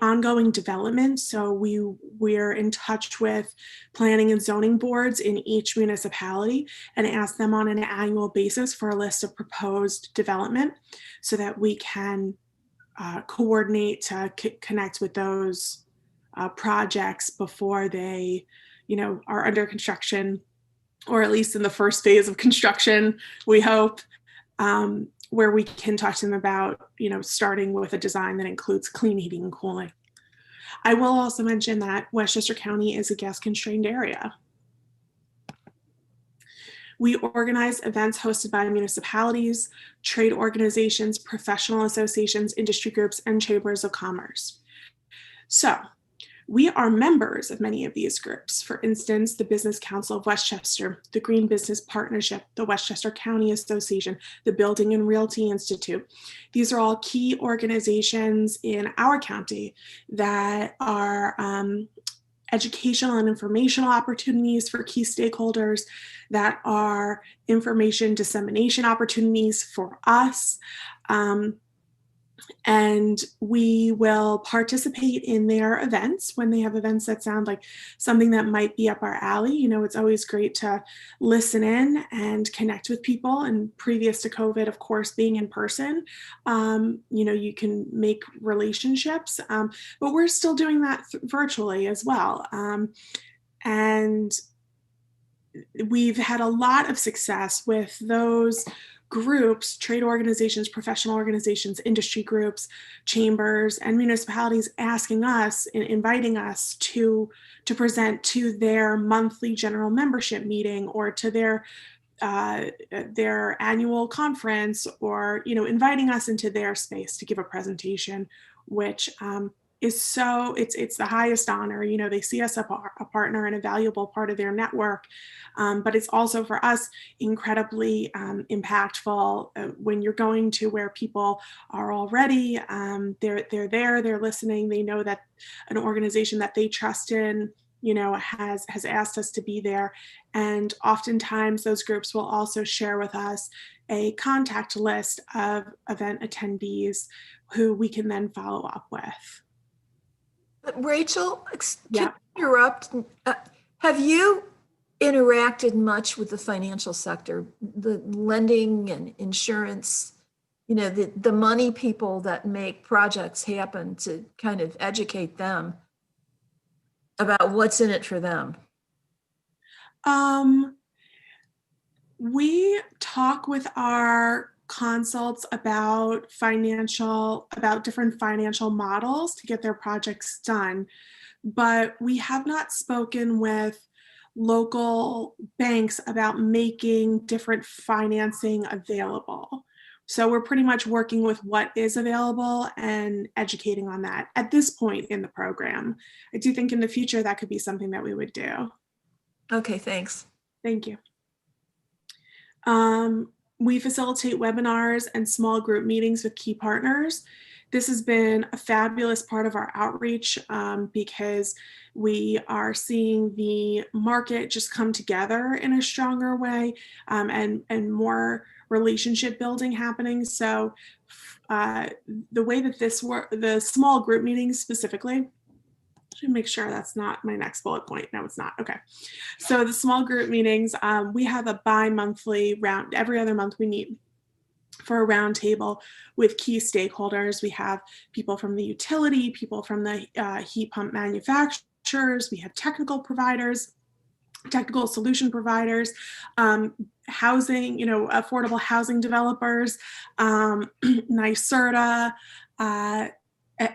ongoing development. So we're in touch with planning and zoning boards in each municipality and ask them on an annual basis for a list of proposed development so that we can coordinate to connect with those projects before they are under construction, or at least in the first phase of construction, we hope, where we can talk to them about, starting with a design that includes clean heating and cooling. I will also mention that Westchester County is a gas-constrained area. We organize events hosted by municipalities, trade organizations, professional associations, industry groups, and chambers of commerce. So We are members of many of these groups. For instance, the Business Council of Westchester, the Green Business Partnership, the Westchester County Association, the Building and Realty Institute. These are all key organizations in our county that are educational and informational opportunities for key stakeholders, that are information dissemination opportunities for us. And we will participate in their events when they have events that sound like something that might be up our alley. You know, it's always great to listen in and connect with people. And previous to COVID, of course, being in person, you know, you can make relationships, but we're still doing that virtually as well. And we've had a lot of success with those groups, trade organizations, professional organizations, industry groups, chambers, and municipalities asking us and inviting us to present to their monthly general membership meeting or to their annual conference, or, you know, inviting us into their space to give a presentation, which is so, it's the highest honor. You know, they see us as a partner and a valuable part of their network, but it's also for us incredibly impactful when you're going to where people are already, they're there, they're listening, they know that an organization that they trust in, you know, has asked us to be there. And oftentimes those groups will also share with us a contact list of event attendees who we can then follow up with. Rachel, Yeah. can I interrupt? Have you interacted much with the financial sector, the lending and insurance, you know, the money people that make projects happen, to kind of educate them about what's in it for them? We talk with our consults about different financial models to get their projects done, but we have not spoken with local banks about making different financing available. So we're pretty much working with what is available and educating on that at this point in the program. I do think in the future that could be something that we would do. Okay, thanks. Thank you. We facilitate webinars and small group meetings with key partners. This has been a fabulous part of our outreach because we are seeing the market just come together in a stronger way, and more relationship building happening. So the way that this works, the small group meetings specifically, should make sure that's not my next bullet point. No, it's not. Okay. So the small group meetings, we have a bi-monthly round. Every other month we meet for a round table with key stakeholders. We have people from the utility, people from the heat pump manufacturers. We have technical providers, technical solution providers, housing, you know, affordable housing developers, NYSERDA,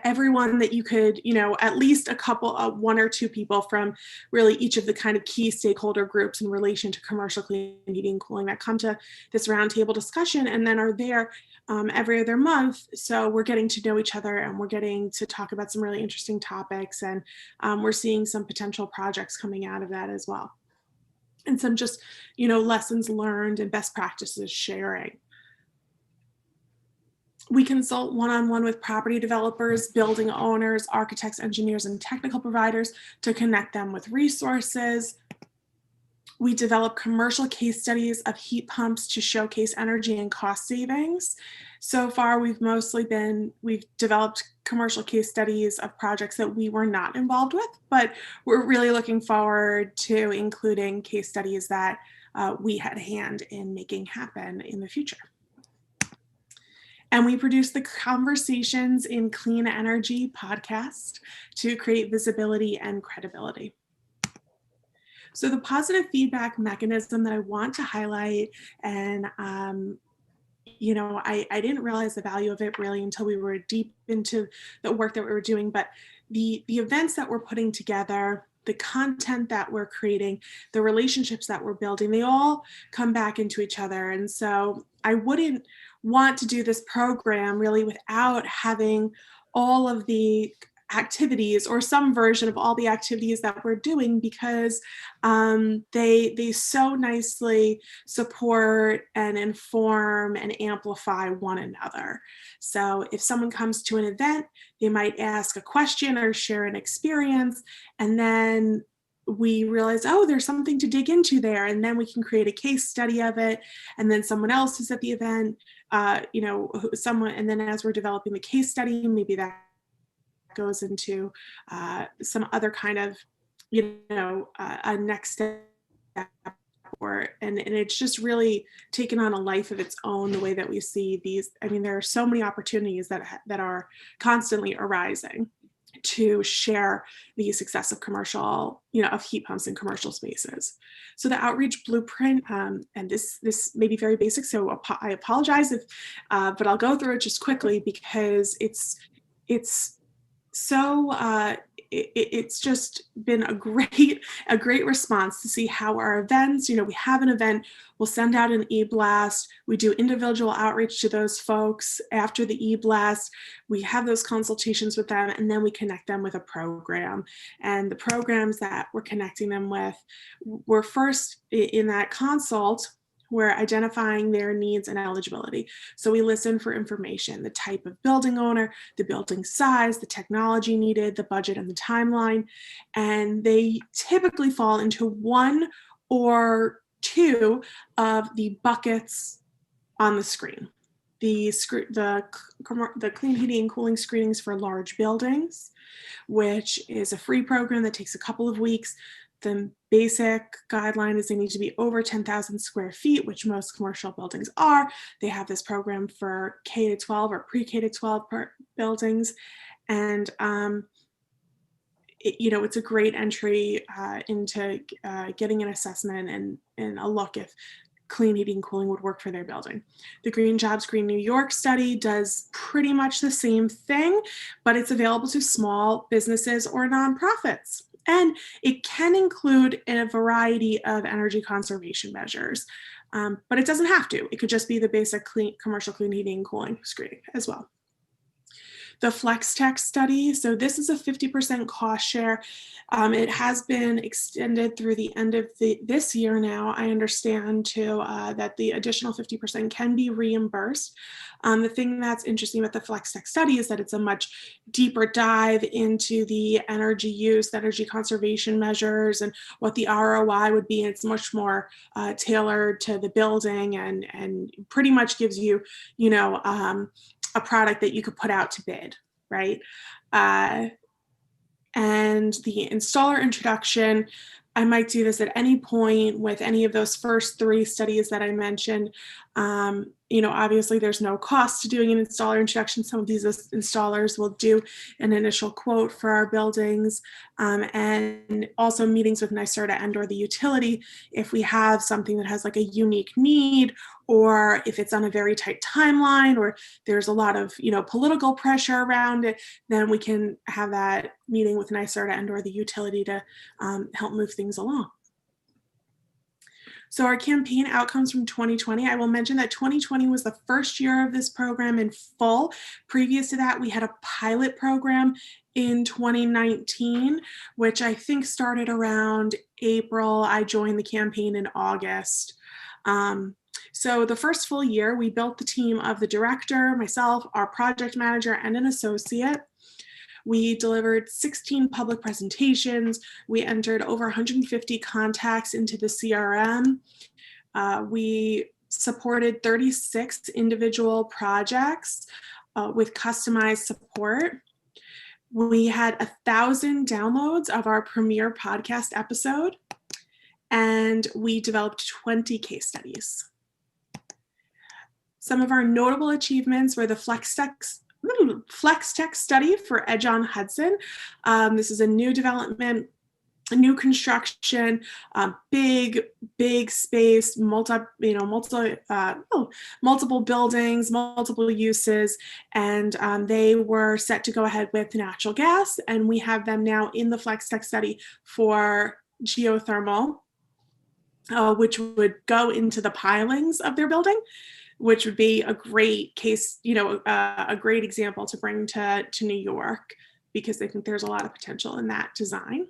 everyone that you could, you know, at least a couple of one or two people from really each of the kind of key stakeholder groups in relation to commercial clean heating and cooling that come to this roundtable discussion and then are there every other month. So we're getting to know each other and we're getting to talk about some really interesting topics, and we're seeing some potential projects coming out of that as well. And some just, you know, lessons learned and best practices sharing. We consult one-on-one with property developers, building owners, architects, engineers, and technical providers to connect them with resources. We develop commercial case studies of heat pumps to showcase energy and cost savings. So far, we've developed commercial case studies of projects that we were not involved with, but we're really looking forward to including case studies that we had a hand in making happen in the future. And we produce the Conversations in Clean Energy podcast to create visibility and credibility. So the positive feedback mechanism that I want to highlight, and you know, I didn't realize the value of it really until we were deep into the work that we were doing, but the events that we're putting together, the content that we're creating, the relationships that we're building, they all come back into each other. And so I wouldn't want to do this program really without having all of the activities or some version of all the activities that we're doing, because they so nicely support and inform and amplify one another. So if someone comes to an event, they might ask a question or share an experience, and then we realize, oh, there's something to dig into there, and then we can create a case study of it. And then someone else is at the event, and then as we're developing the case study, maybe that goes into some other kind of, a next step. And it's just really taken on a life of its own, the way that we see these. I mean, there are so many opportunities that are constantly arising to share the success of commercial, of heat pumps in commercial spaces. So the outreach blueprint, and this may be very basic, so I apologize if, but I'll go through it just quickly, because it's so it's just been a great response to see how our events, we have an event, we'll send out an e-blast, we do individual outreach to those folks after the e-blast, we have those consultations with them, and then we connect them with a program. And the programs that we're connecting them with, we're first in that consult, we're identifying their needs and eligibility. So we listen for information, the type of building owner, the building size, the technology needed, the budget, and the timeline. And they typically fall into one or two of the buckets on the screen. The clean heating and cooling screenings for large buildings, which is a free program that takes a couple of weeks. The basic guideline is they need to be over 10,000 square feet, which most commercial buildings are. They have this program for K-12 or pre-K to 12 buildings. And it's a great entry into getting an assessment and a look if clean heating and cooling would work for their building. The Green Jobs Green New York study does pretty much the same thing, but it's available to small businesses or nonprofits. And it can include a variety of energy conservation measures, but it doesn't have to. It could just be the basic commercial clean heating and cooling screening as well. The FlexTech study, so this is a 50% cost share. It has been extended through the end of this year now. I understand too that the additional 50% can be reimbursed. The thing that's interesting about the FlexTech study is that it's a much deeper dive into the energy use, energy conservation measures, and what the ROI would be. And it's much more tailored to the building and pretty much gives you, a product that you could put out to bid, right? And the installer introduction, I might do this at any point with any of those first three studies that I mentioned. Obviously there's no cost to doing an installer introduction. Some of these installers will do an initial quote for our buildings, and also meetings with NYSERDA and or the utility if we have something that has like a unique need, or if it's on a very tight timeline, or there's a lot of political pressure around it, then we can have that meeting with NYSERDA and or the utility to help move things along. So our campaign outcomes from 2020, I will mention that 2020 was the first year of this program in full. Previous to that, we had a pilot program in 2019, which I think started around April. I joined the campaign in August. So the first full year, we built the team of the director, myself, our project manager, and an associate. We delivered 16 public presentations. We entered over 150 contacts into the CRM. We supported 36 individual projects with customized support. We had 1,000 downloads of our premiere podcast episode, and we developed 20 case studies. Some of our notable achievements were the FlexTech study for Edge on Hudson. This is a new development, a new construction, big space, multiple buildings, multiple uses, and they were set to go ahead with natural gas, and we have them now in the FlexTech study for geothermal, which would go into the pilings of their building, which would be a great case, a great example to bring to New York, because they think there's a lot of potential in that design.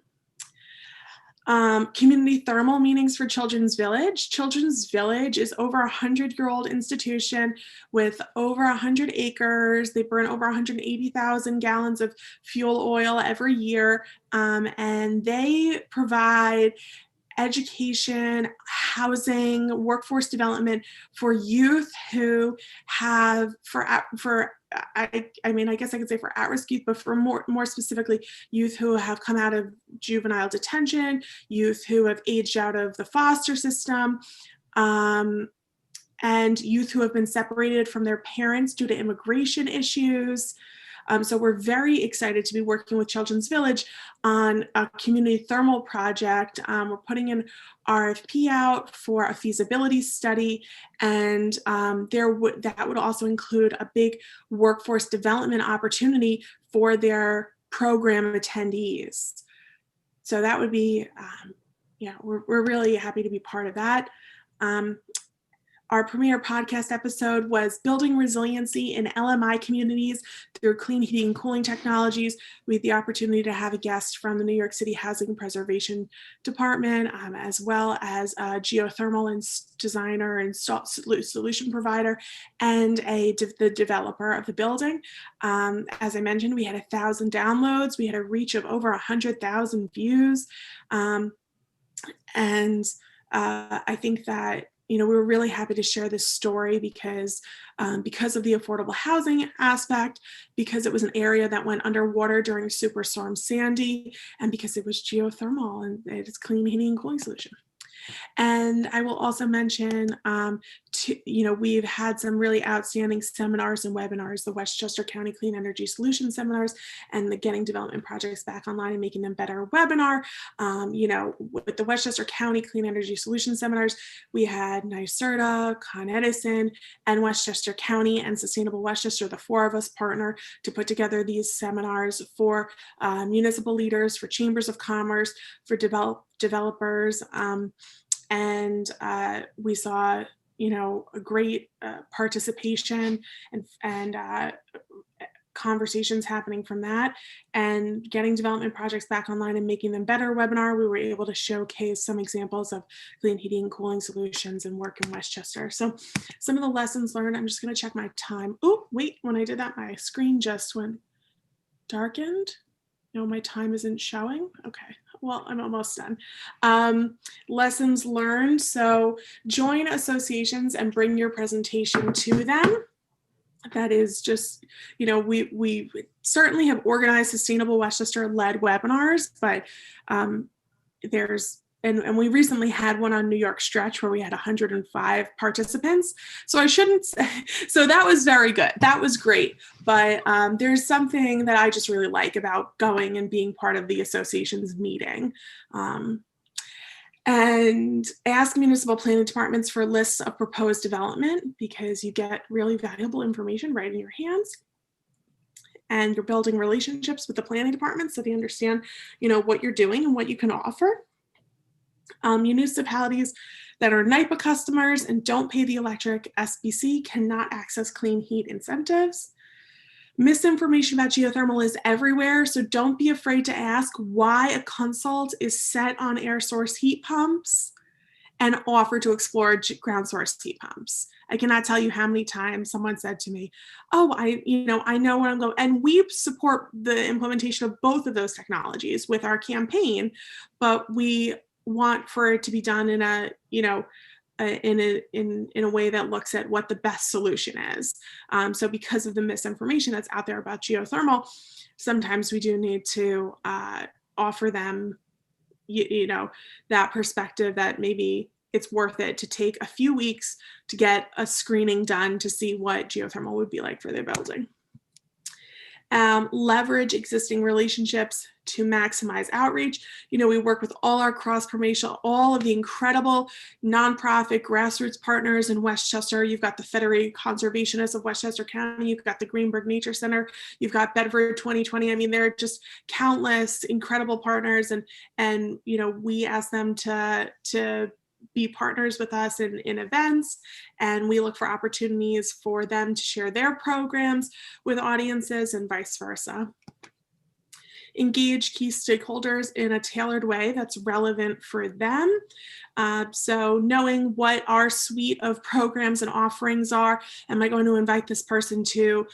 Community thermal meetings for Children's Village. Children's Village is over 100-year-old institution with over 100 acres. They burn over 180,000 gallons of fuel oil every year, and they provide education, housing, workforce development for youth who have, I mean, I guess I could say for at-risk youth, but for more specifically, youth who have come out of juvenile detention, youth who have aged out of the foster system, and youth who have been separated from their parents due to immigration issues. So we're very excited to be working with Children's Village on a community thermal project. We're putting an RFP out for a feasibility study, and that would also include a big workforce development opportunity for their program attendees. So that would be, we're really happy to be part of that. Our premiere podcast episode was Building Resiliency in LMI Communities Through Clean Heating and Cooling Technologies. We had the opportunity to have a guest from the New York City Housing Preservation Department, as well as a geothermal designer and solution provider, and the developer of the building. As I mentioned, we had 1,000 downloads. We had a reach of over 100,000 views. I think that we were really happy to share this story because of the affordable housing aspect, because it was an area that went underwater during Superstorm Sandy, and because it was geothermal and it is clean heating and cooling solution. And I will also mention, we've had some really outstanding seminars and webinars, the Westchester County Clean Energy Solution seminars and the Getting Development Projects Back Online and Making Them Better webinar. With the Westchester County Clean Energy Solution seminars, we had NYSERDA, Con Edison, and Westchester County and Sustainable Westchester, the four of us partner to put together these seminars for municipal leaders, for chambers of commerce, for developers, and we saw a great participation and conversations happening from that. And Getting Development Projects Back Online and Making Them Better webinar, we were able to showcase some examples of clean heating and cooling solutions and work in Westchester. So some of the lessons learned, I'm just going to check my time. Oh wait, when I did that, my screen just went darkened. No, my time isn't showing. Okay, well, I'm almost done. Lessons learned. So join associations and bring your presentation to them. That is just, we certainly have organized Sustainable Westchester led webinars, but and we recently had one on New York Stretch where we had 105 participants. So I shouldn't say, so that was very good. That was great. But there's something that I just really like about going and being part of the association's meeting. And ask municipal planning departments for lists of proposed development, because you get really valuable information right in your hands. And you're building relationships with the planning department so they understand, what you're doing and what you can offer. Municipalities that are NYPA customers and don't pay the electric SBC cannot access clean heat incentives. Misinformation about geothermal is everywhere, so don't be afraid to ask why a consult is set on air source heat pumps and offer to explore ground source heat pumps. I cannot tell you how many times someone said to me, oh, I know where I'm going. And we support the implementation of both of those technologies with our campaign, but we want for it to be done in a way that looks at what the best solution is. So because of the misinformation that's out there about geothermal, sometimes we do need to offer them, that perspective that maybe it's worth it to take a few weeks to get a screening done to see what geothermal would be like for their building. Leverage existing relationships to maximize outreach. We work with all our cross-promotion, all of the incredible nonprofit grassroots partners in Westchester. You've got the Federated Conservationists of Westchester County. You've got the Greenberg Nature Center. You've got Bedford 2020. I mean, there are just countless incredible partners, and we ask them to be partners with us in events, and we look for opportunities for them to share their programs with audiences and vice versa. engage key stakeholders in a tailored way that's relevant for them. So knowing what our suite of programs and offerings are, am I going to invite this person to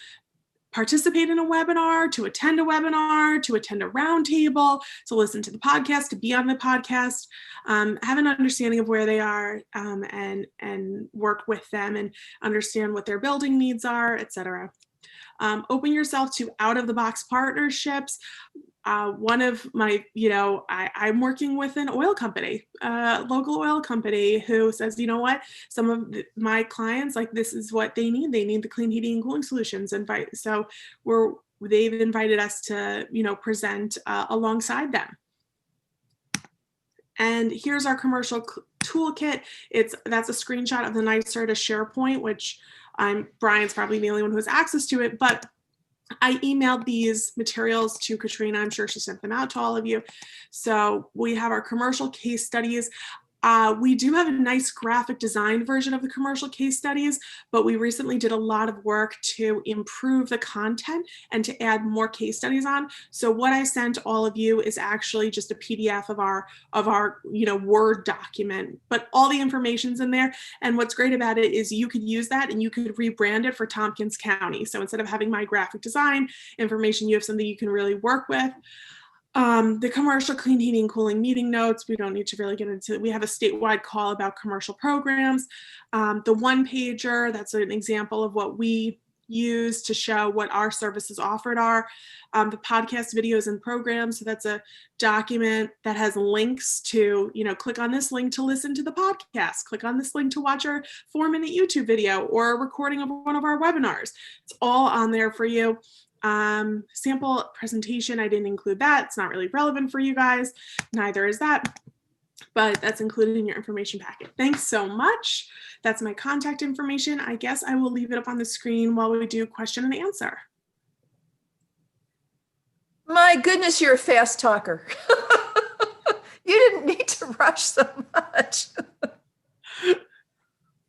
participate in a webinar, to attend a webinar, to attend a roundtable, to listen to the podcast, to be on the podcast, have an understanding of where they are, and work with them and understand what their building needs are, etc. Open yourself to out-of-the-box partnerships. One of my, I'm working with an oil company, local oil company, who says, you know what, some of my clients, like, this is what they need. They need the clean heating and cooling solutions. So they've invited us to, present alongside them. And here's our commercial toolkit. That's a screenshot of the NYSERDA SharePoint, which Brian's probably the only one who has access to it, but I emailed these materials to Katrina. I'm sure she sent them out to all of you. So we have our commercial case studies. We do have a nice graphic design version of the commercial case studies, but we recently did a lot of work to improve the content and to add more case studies on. So what I sent all of you is actually just a PDF of our Word document, but all the information's in there. And what's great about it is you could use that and you could rebrand it for Tompkins County. So instead of having my graphic design information, you have something you can really work with. The commercial clean heating and cooling meeting notes, we don't need to really get into it. We have a statewide call about commercial programs. The one pager, that's an example of what we use to show what our services offered are. The podcast videos and programs, so that's a document that has links to, click on this link to listen to the podcast, click on this link to watch our 4-minute YouTube video or a recording of one of our webinars. It's all on there for you. Sample presentation, I didn't include that. It's not really relevant for you guys. Neither is that, but that's included in your information packet. Thanks so much. That's my contact information. I guess I will leave it up on the screen while we do question and answer. My goodness, you're a fast talker. You didn't need to rush so much.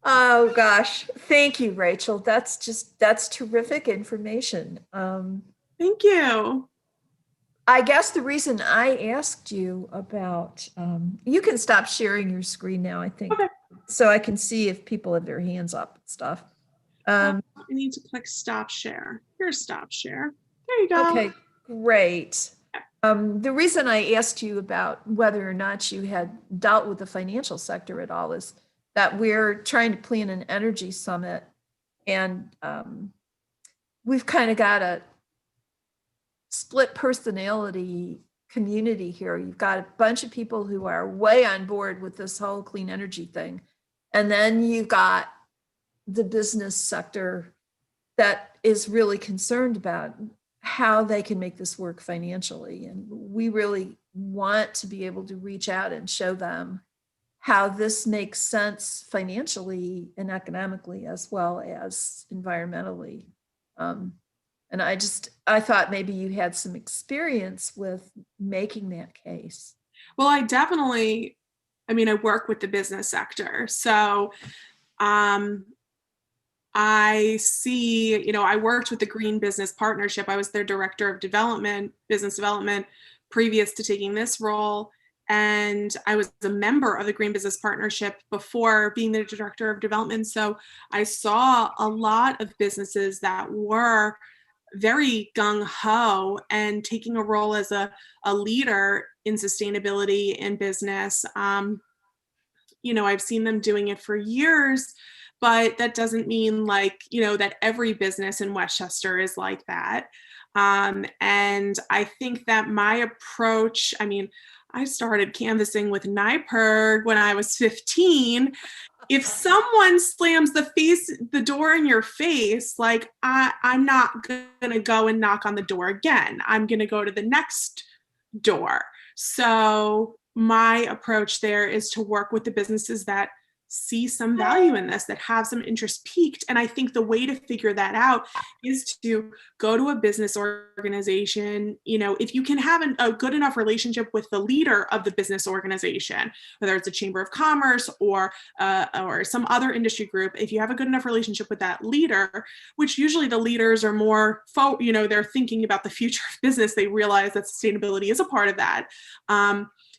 Oh gosh, thank you, Rachel. That's terrific information. Thank you. I guess the reason I asked you about, you can stop sharing your screen now, I think, okay, so I can see if people have their hands up and stuff. I need to click stop share. Here's stop share. There you go. Okay, great. The reason I asked you about whether or not you had dealt with the financial sector at all is that we're trying to plan an energy summit, and we've kind of got a split personality community here. You've got a bunch of people who are way on board with this whole clean energy thing. And then you've got the business sector that is really concerned about how they can make this work financially. And we really want to be able to reach out and show them how this makes sense financially and economically as well as environmentally. And I thought maybe you had some experience with making that case. Well, I work with the business sector. So I see, I worked with the Green Business Partnership. I was their director of business development, previous to taking this role. And I was a member of the Green Business Partnership before being the director of development. So I saw a lot of businesses that were very gung-ho and taking a role as a leader in sustainability in business. I've seen them doing it for years, but that doesn't mean that every business in Westchester is like that. And I think that my approach, I started canvassing with NYPIRG when I was 15. If someone slams the door in your face, I'm not gonna go and knock on the door again. I'm gonna go to the next door. So my approach there is to work with the businesses that see some value in this, that have some interest peaked. And I think the way to figure that out is to go to a business organization. You know, if you can have a good enough relationship with the leader of the business organization, whether it's a chamber of commerce or some other industry group, if you have a good enough relationship with that leader, which usually the leaders are more, they're thinking about the future of business, they realize that sustainability is a part of that,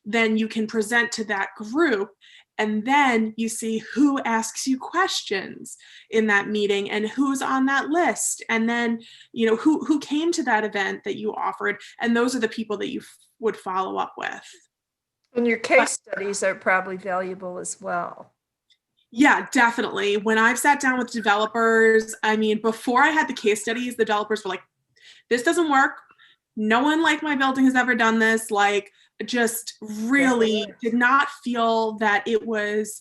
then you can present to that group. And then you see who asks you questions in that meeting and who's on that list. And then, you know, who came to that event that you offered. And those are the people that you would follow up with. And your case studies are probably valuable as well. Yeah, definitely. When I've sat down with developers, I mean, before I had the case studies, the developers were like, this doesn't work. No one like my building has ever done this. Like, just really did not feel that it was,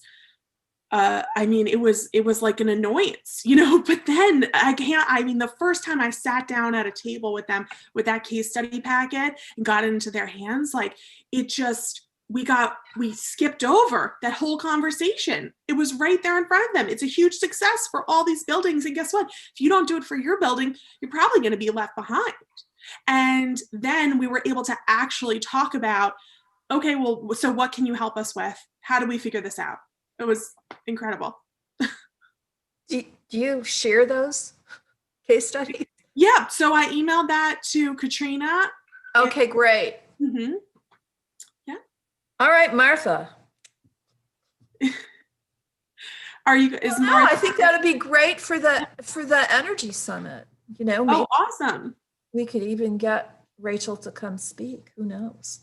it was like an annoyance, you know. But then the first time I sat down at a table with them with that case study packet and got it into their hands, like, it just, we skipped over that whole conversation. It was right there in front of them. It's a huge success for all these buildings. And guess what? If you don't do it for your building, you're probably going to be left behind. And then we were able to actually talk about, okay, well, so what can you help us with? How do we figure this out? It was incredible. Do you share those case studies? Yeah, so I emailed that to Katrina. Okay, great. Mm-hmm. Yeah. All right, Martha. I think that'd be great for the energy summit. You know, maybe awesome. We could even get Rachel to come speak. Who knows?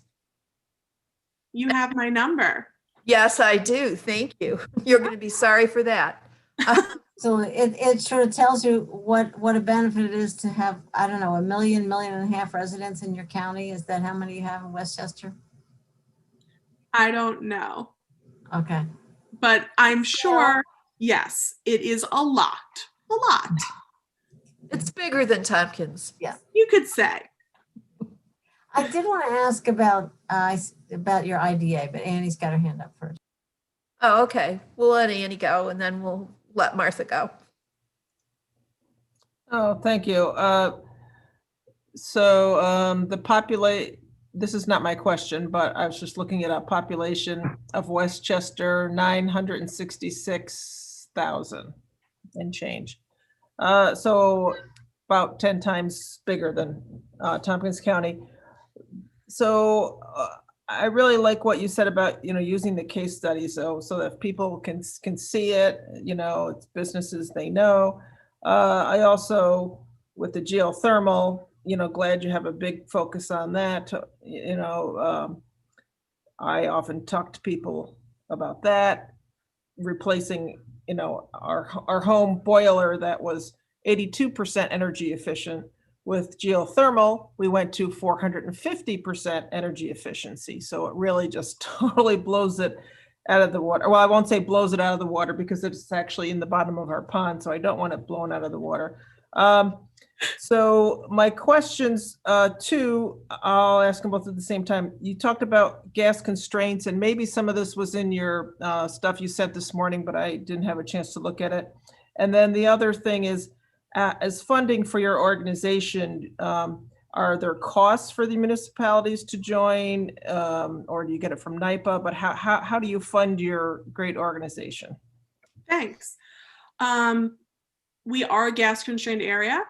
You have my number. Yes, I do. Thank you. You're going to be sorry for that. So it sort of tells you what a benefit it is to have, I don't know, 1.5 million residents in your county. Is that how many you have in Westchester? I don't know. Okay. But I'm sure, yes, it is a lot. A lot. It's bigger than Tompkins. Yeah. You could say. I did want to ask about your IDA, but Annie's got her hand up first. Oh, okay. We'll let Annie go and then we'll let Martha go. Oh, thank you. This is not my question, but I was just looking at a population of Westchester, 966,000 and change. So about 10 times bigger than Tompkins County. So I really like what you said about, using the case study so that people can see it, it's businesses they know. I also, with the geothermal, glad you have a big focus on that. I often talk to people about that, replacing, our home boiler that was 82% energy efficient. With geothermal, we went to 450% energy efficiency. So it really just totally blows it out of the water. Well, I won't say blows it out of the water because it's actually in the bottom of our pond. So I don't want it blown out of the water. So my questions too, I'll ask them both at the same time. You talked about gas constraints, and maybe some of this was in your stuff you sent this morning, but I didn't have a chance to look at it. And then the other thing is, as funding for your organization, are there costs for the municipalities to join, or do you get it from NYPA? But how do you fund your great organization? Thanks. We are a gas constrained area,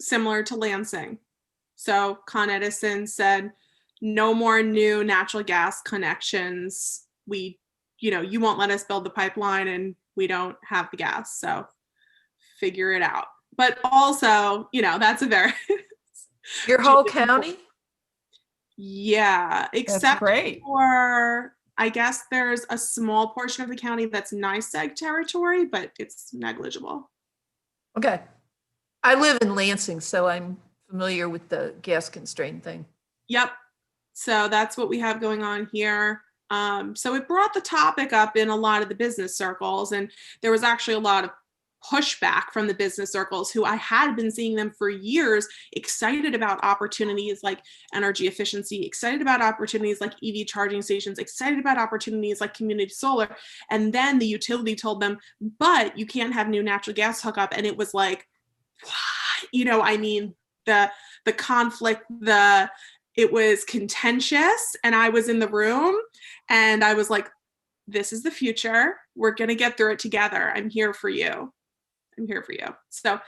similar to Lansing. So Con Edison said, no more new natural gas connections. You won't let us build the pipeline and we don't have the gas. So figure it out. But also, that's a very your whole county. Yeah, except for, I guess there's a small portion of the county that's NYSEG territory, but it's negligible. Okay. I live in Lansing, so I'm familiar with the gas constraint thing. Yep. So that's what we have going on here. So it brought the topic up in a lot of the business circles, and there was actually a lot of pushback from the business circles who I had been seeing them for years, excited about opportunities like energy efficiency, excited about opportunities like EV charging stations, excited about opportunities like community solar. And then the utility told them, but you can't have new natural gas hookup. And it was like, what? You know, I mean, the conflict, it was contentious, and I was in the room and I was like, this is the future. We're going to get through it together. I'm here for you. I'm here for you. So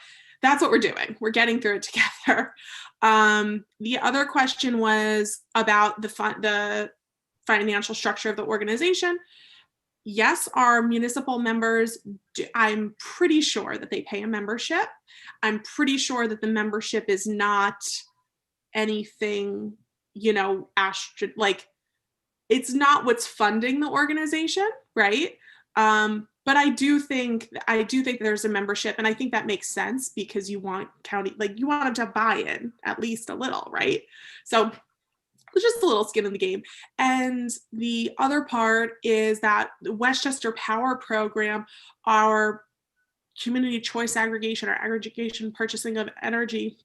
that's what we're doing. We're getting through it together. The other question was about the financial structure of the organization. Yes, our municipal members, I'm pretty sure that they pay a membership. I'm pretty sure that the membership is not anything, you know, like it's not what's funding the organization, right? But I do think there's a membership, and I think that makes sense because you want county, like you want them to buy in at least a little, right? So it's just a little skin in the game. And the other part is that the Westchester Power Program, our community choice aggregation or aggregation purchasing of energy,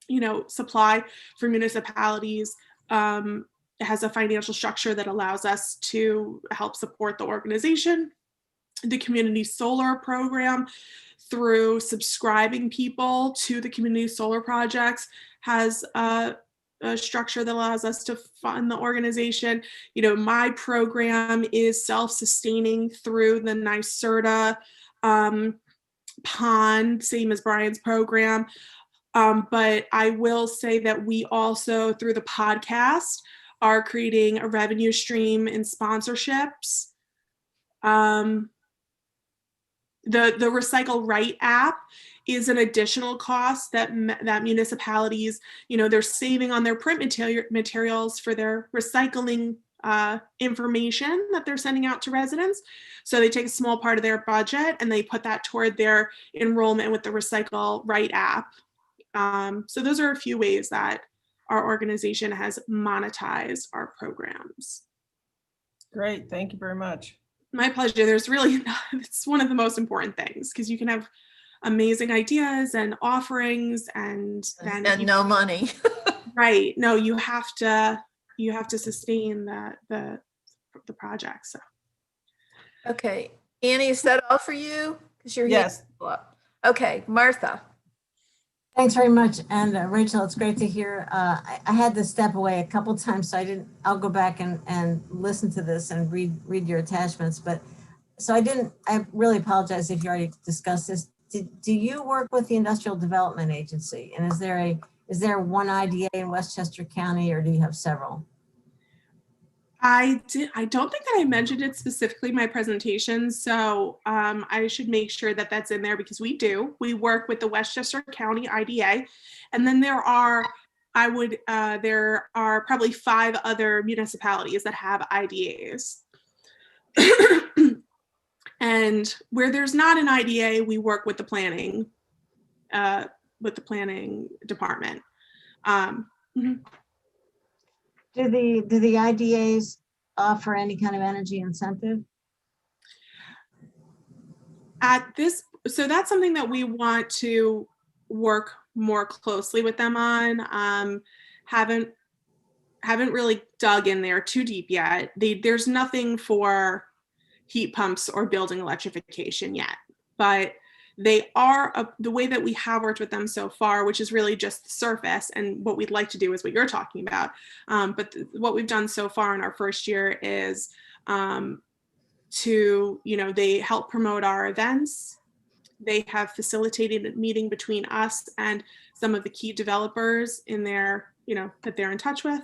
you know, supply for municipalities, has a financial structure that allows us to help support the organization. The community solar program, through subscribing people to the community solar projects, has a structure that allows us to fund the organization. You know, my program is self-sustaining through the NYSERDA pond, same as Brian's program. But I will say that we also, through the podcast, are creating a revenue stream in sponsorships. The Recycle Right app is an additional cost that municipalities, you know, they're saving on their print materials for their recycling information that they're sending out to residents. So they take a small part of their budget and they put that toward their enrollment with the Recycle Right app. So those are a few ways that our organization has monetized our programs. Great, thank you very much. My pleasure. There's really, it's one of the most important things because you can have amazing ideas and offerings and then no money. Right. No, you have to sustain the project. So. Okay, Annie, is that all for you? Because you're yes. Okay, Martha. Thanks very much. And Rachel, it's great to hear. I had to step away a couple times, so I'll go back and listen to this and read your attachments. But so I really apologize if you already discussed this. Do you work with the Industrial Development Agency? And is there one IDA in Westchester County, or do you have several? I don't think that I mentioned it specifically in my presentation, so I should make sure that that's in there because we do. We work with the Westchester County IDA, and then there are probably 5 other municipalities that have IDAs. And where there's not an IDA, we work with the planning department. Mm-hmm. Do the IDAs offer any kind of energy incentive? So that's something that we want to work more closely with them on. Haven't really dug in there too deep yet. There's nothing for heat pumps or building electrification yet, but they are the way that we have worked with them so far, which is really just the surface, and what we'd like to do is what you're talking about. But what we've done so far in our first year is they help promote our events. They have facilitated a meeting between us and some of the key developers that they're in touch with.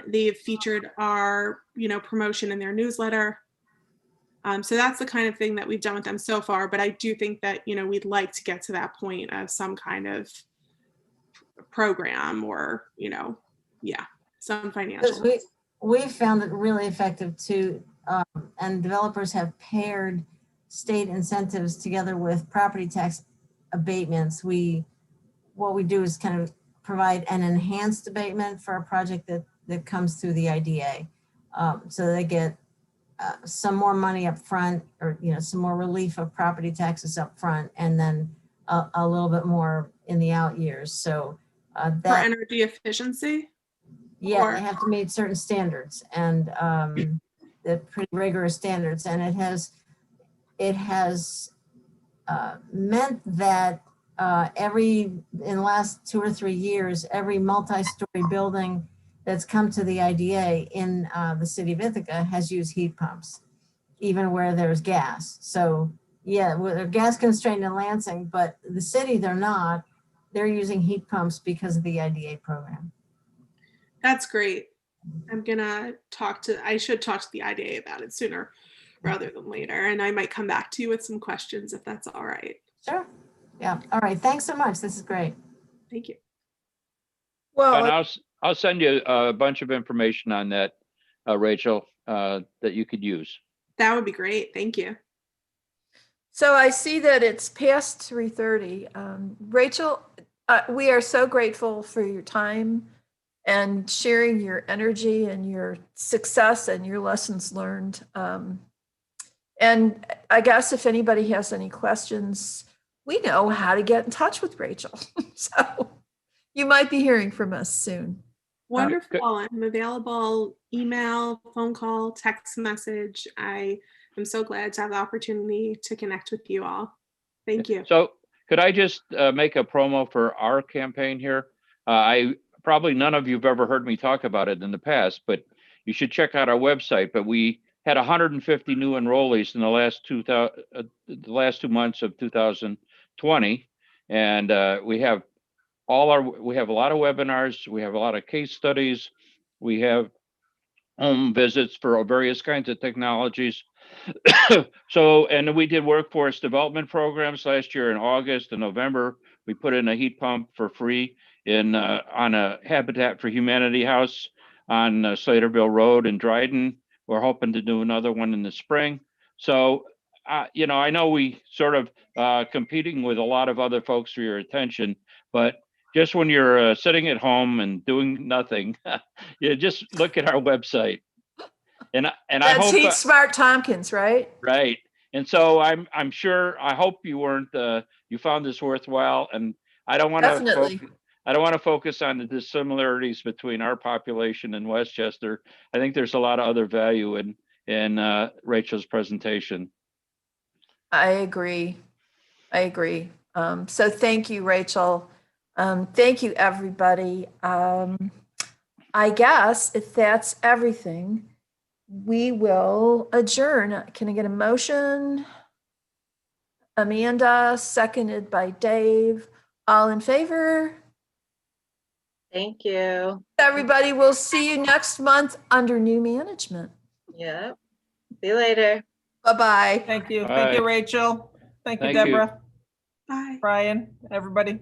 They've featured our, promotion in their newsletter. So that's the kind of thing that we've done with them so far. But I do think that, we'd like to get to that point of some kind of program or, some financial. We found it really effective too. And developers have paired state incentives together with property tax abatements. What we do is kind of provide an enhanced abatement for a project that comes through the IDA. So they get some more money up front, or, some more relief of property taxes up front, and then a little bit more in the out years. So For that, energy efficiency? yeah, or- they have to meet certain standards, and they're pretty rigorous standards. And it has meant that in the last 2 or 3 years, every multi-story building that's come to the IDA in the city of Ithaca has used heat pumps, even where there's gas. So yeah, they're gas constrained in Lansing, but the city, they're not. They're using heat pumps because of the IDA program. That's great. I should talk to the IDA about it sooner rather than later. And I might come back to you with some questions if that's all right. Sure. Yeah. All right. Thanks so much. This is great. Thank you. Well, And I'll send you a bunch of information on that, Rachel, that you could use. That would be great. Thank you. so I see that it's past 3:30. Rachel, we are so grateful for your time and sharing your energy and your success and your lessons learned. And I guess if anybody has any questions, we know how to get in touch with Rachel. So you might be hearing from us soon. Wonderful. I'm available, email, phone call, text message. I am so glad to have the opportunity to connect with you all. Thank you. So could I just make a promo for our campaign here? Probably none of you have ever heard me talk about it in the past, but you should check out our website. But we had 150 new enrollees in the last 2 months of 2020, and we have a lot of webinars, we have a lot of case studies, we have home visits for various kinds of technologies. So, and we did workforce development programs last year in August and November. We put in a heat pump for free on a Habitat for Humanity house on Slaterville Road in Dryden. We're hoping to do another one in the spring. So, I know we sort of competing with a lot of other folks for your attention, but just when you're sitting at home and doing nothing, you just look at our website. And I That's hope Heat Smart Tompkins, right? right. And so I'm sure, I hope you found this worthwhile. And I don't want Definitely. to focus on the dissimilarities between our population and Westchester. I think there's a lot of other value in Rachel's presentation. I agree. So thank you, Rachel. Thank you, everybody. I guess if that's everything, we will adjourn. Can I get a motion? Amanda, seconded by Dave. All in favor? Thank you. Everybody, we'll see you next month under new management. Yep. See you later. Bye-bye. Thank you. Bye. Thank you, Rachel. Thank you, Thank you. Deborah, Bye. Brian, everybody.